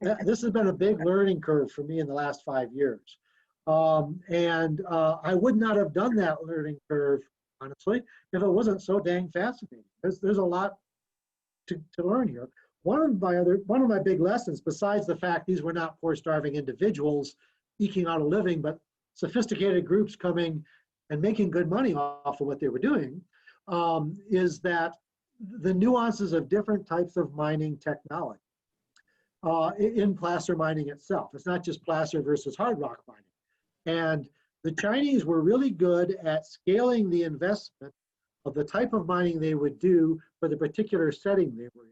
stuff. This has been a big learning curve for me in the last 5 years. I would not have done that learning curve, honestly, if it wasn't so dang fascinating. There's a lot to learn here. One of my big lessons, besides the fact these were not poor starving individuals eking out a living, but sophisticated groups coming and making good money off of what they were doing, is that the nuances of different types of mining technology in placer mining itself. It's not just placer versus hard rock mining. And the Chinese were really good at scaling the investment of the type of mining they would do for the particular setting they were in.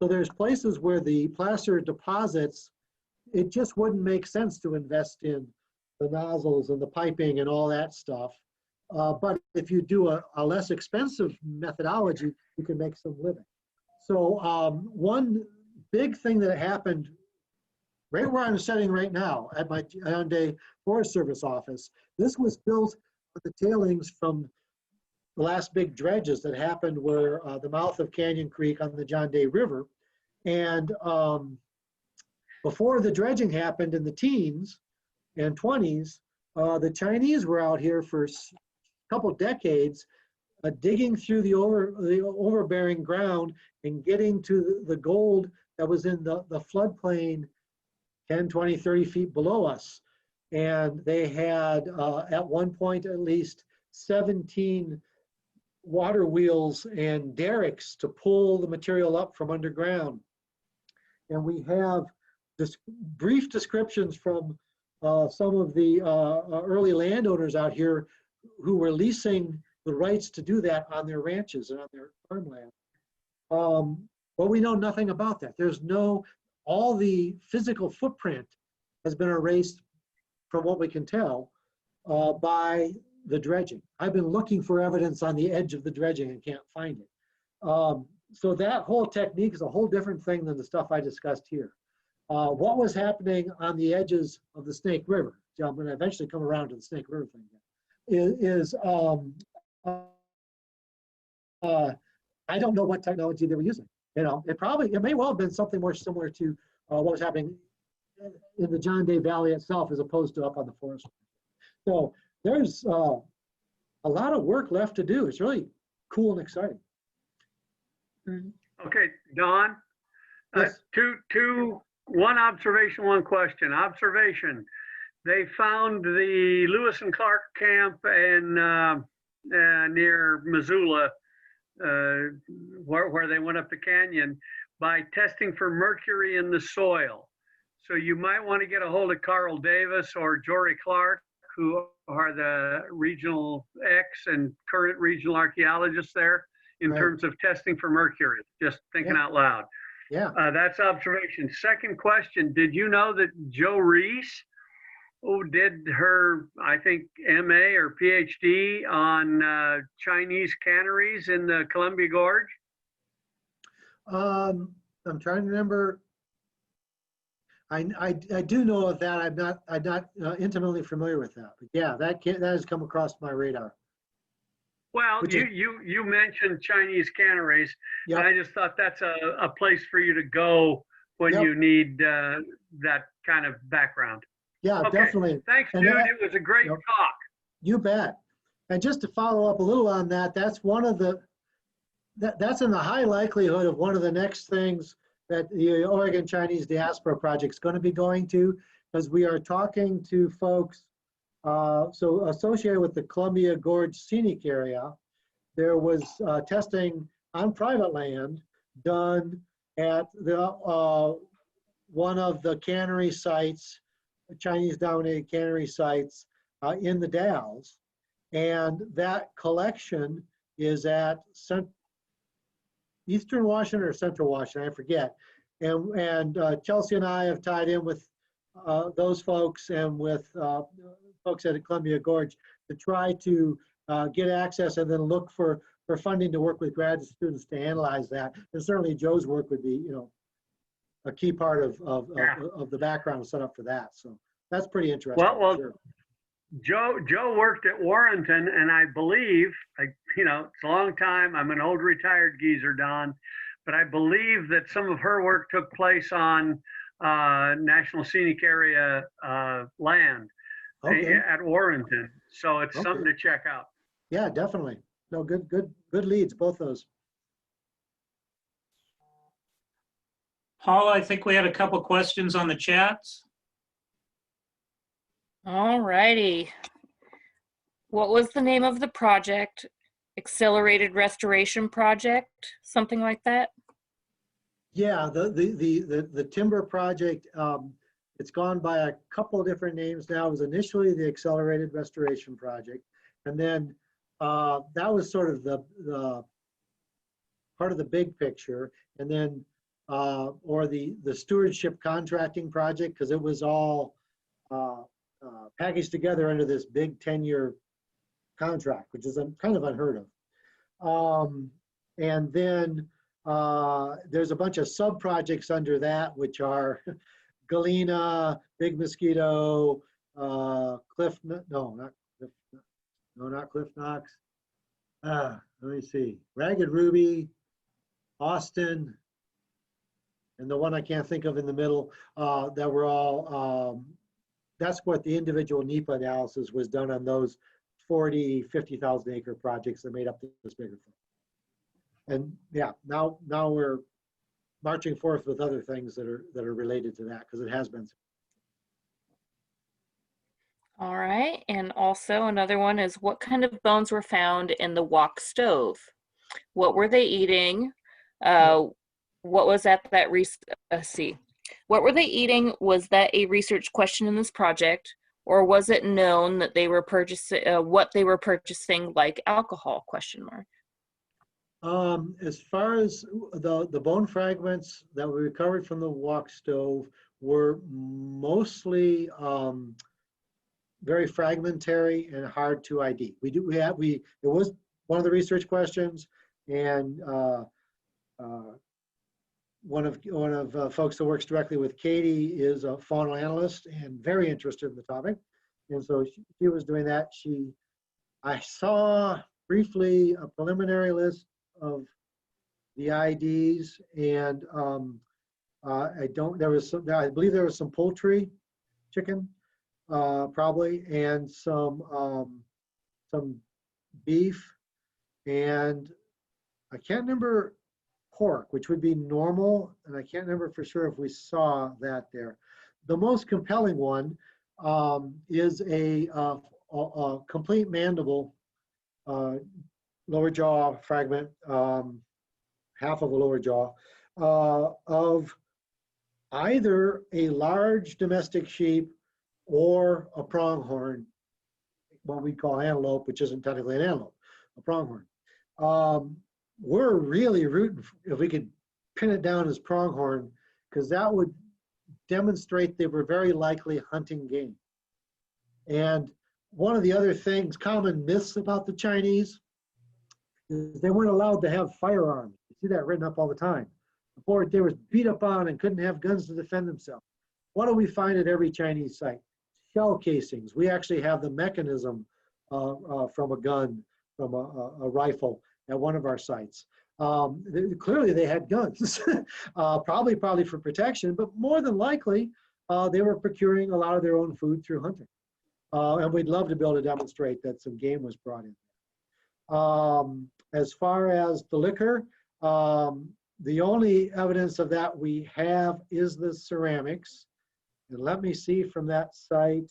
So there's places where the placer deposits, it just wouldn't make sense to invest in the nozzles and the piping and all that stuff. But if you do a less expensive methodology, you can make some living. So one big thing that happened right where I'm sitting right now at my John Day Forest Service office, this was built with the tailings from the last big dredges that happened where the mouth of Canyon Creek on the John Day River. And before the dredging happened in the teens and 20s, the Chinese were out here for a couple decades digging through the overbearing ground and getting to the gold that was in the floodplain 10, 20, 30 feet below us. And they had, at one point, at least 17 water wheels and derricks to pull the material up from underground. And we have this brief descriptions from some of the early landowners out here who were leasing the rights to do that on their ranches and on their farmland. But we know nothing about that. There's no, all the physical footprint has been erased from what we can tell by the dredging. I've been looking for evidence on the edge of the dredging and can't find it. So that whole technique is a whole different thing than the stuff I discussed here. What was happening on the edges of the Snake River, I'm going to eventually come around to the Snake River thing, I don't know what technology they were using. You know, it may well have been something more similar to what was happening in the John Day Valley itself as opposed to up on the forest. So there's a lot of work left to do. It's really cool and exciting. Okay, Don, Yes. one observation, one question. Observation, they found the Lewis and Clark camp in near Missoula, where they went up the canyon by testing for mercury in the soil. So you might want to get a hold of Carl Davis or Jory Clark, who are the regional and current regional archaeologists there in Right. terms of testing for mercury. Just thinking Yeah. out loud. Yeah. That's observation. Second question, did you know that Joe Reese, who did her, I think, MA or PhD on Chinese canneries in the Columbia Gorge? I'm trying to remember. I do know of that. I'm not intimately familiar with that. But yeah, that has come across my radar. Well, Which you mentioned Chinese canneries, Yep. and I just thought that's a place for you to go when Yep. you need that kind of background. Yeah, Okay. definitely. Thanks, And dude. that- It was a great Yep. talk. You bet. And just to follow up a little on that, that's one of the, that's in the high likelihood of one of the next things that the Oregon Chinese Diaspora Project is going to be going to, because we are talking to folks, so associated with the Columbia Gorge Scenic Area, there was testing on private land done at the one of the cannery sites, Chinese-dominated cannery sites in the Dalles, and that collection is at Eastern Washington or Central Washington, I forget. And Chelsea and I have tied in with those folks and with folks at Columbia Gorge to try to get access and then look for funding to work with graduate students to analyze that. And certainly Joe's work would be, a key part of the background set up for that. So that's pretty interesting. Well, sure. Joe worked at Warrenton, and I believe, it's a long time. I'm an old retired geezer, Don, but I believe that some of her work took place on National Scenic Area land Okay. at Warrenton. So it's Okay. something to check out. Yeah, definitely. No, good leads, both those. Paula, I think we had a couple questions on the chats. All righty. What was the name of the project? Accelerated Restoration Project, something like that? Yeah, the timber project, it's gone by a couple of different names now. It was initially the Accelerated Restoration Project, and then that was sort of the part of the big picture, and then or the Stewardship Contracting Project, because it was all packaged together under this big 10-year contract, which is kind of unheard of. And then there's a bunch of sub-projects under that, which are Galena, Big Mosquito, not Cliff Knox. Let me see, Ragged Ruby, Austin, and the one I can't think of in the middle, that were all, that's what the individual NEPA analysis was done on those 40, 50,000 acre projects that made up this bigger thing. And yeah, now we're marching forth with other things that are related to that, because it has been. All right. And also another one is, what kind of bones were found in the Wok Stove? What were they eating? What was at that what were they eating? Was that a research question in this project, or was it known that they were purchasing what they were purchasing, like alcohol? ? As far as the bone fragments that we recovered from the Wok Stove were mostly very fragmentary and hard to ID. It was one of the research questions, and one of folks that works directly with Katie is a faunal analyst and very interested in the topic, and so she was doing that. I saw briefly a preliminary list of the IDs, and I believe there was some poultry, chicken, probably, and some beef, and I can't remember pork, which would be normal, and I can't remember for sure if we saw that there. The most compelling one is a complete mandible, lower jaw fragment, half of a lower jaw, of either a large domestic sheep or a pronghorn, what we call antelope, which isn't technically an antelope, a pronghorn. We're really rooting if we could pin it down as pronghorn, because that would demonstrate they were very likely hunting game. And one of the other things, common myths about the Chinese, is they weren't allowed to have firearms. You see that written up all the time. Before they were beat up on and couldn't have guns to defend themselves. What do we find at every Chinese site? Shell casings. We actually have the mechanism from a gun, from a rifle at one of our sites. Clearly they had guns, probably for protection, but more than likely they were procuring a lot of their own food through hunting. And we'd love to be able to demonstrate that some game was brought in. As far as the liquor, the only evidence of that we have is the ceramics. And let me see from that site.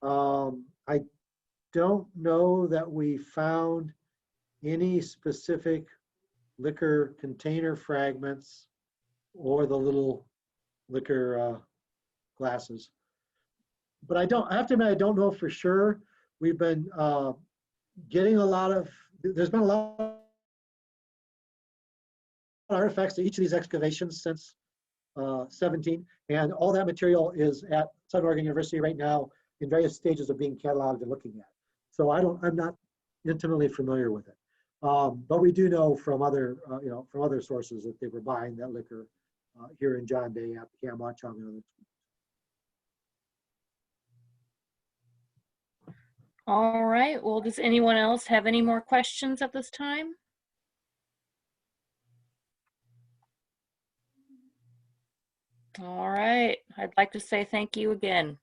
I don't know that we found any specific liquor container fragments or the little liquor glasses. But I have to admit, I don't know for sure. We've been getting a lot of, there's been a lot of artifacts to each of these excavations since 17, and all that material is at Southern Oregon University right now in various stages of being cataloged and looking at. So I'm not intimately familiar with it, but we do know from other from other sources that they were buying that liquor here in John Day at the Kam, Chung, and others. All right. Well, does anyone else have any more questions at this time? All right. I'd like to say thank you again.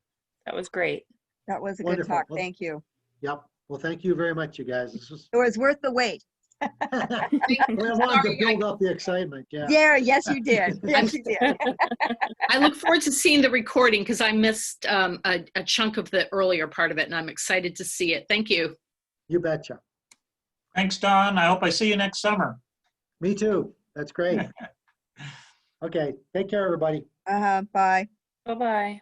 That was great. That was a good Wonderful. talk. Well, Thank you. Yep. Well, thank you very much, you guys. This was It was worth the wait. I wanted to build up the excitement. Yeah. Yeah, yes, you did. Yes, you did. I look forward to seeing the recording because I missed a chunk of the earlier part of it, and I'm excited to see it. Thank you. You betcha. Thanks, Don. I hope I see you next summer. Me too. That's great. Okay. Take care, everybody. Bye. Bye-bye.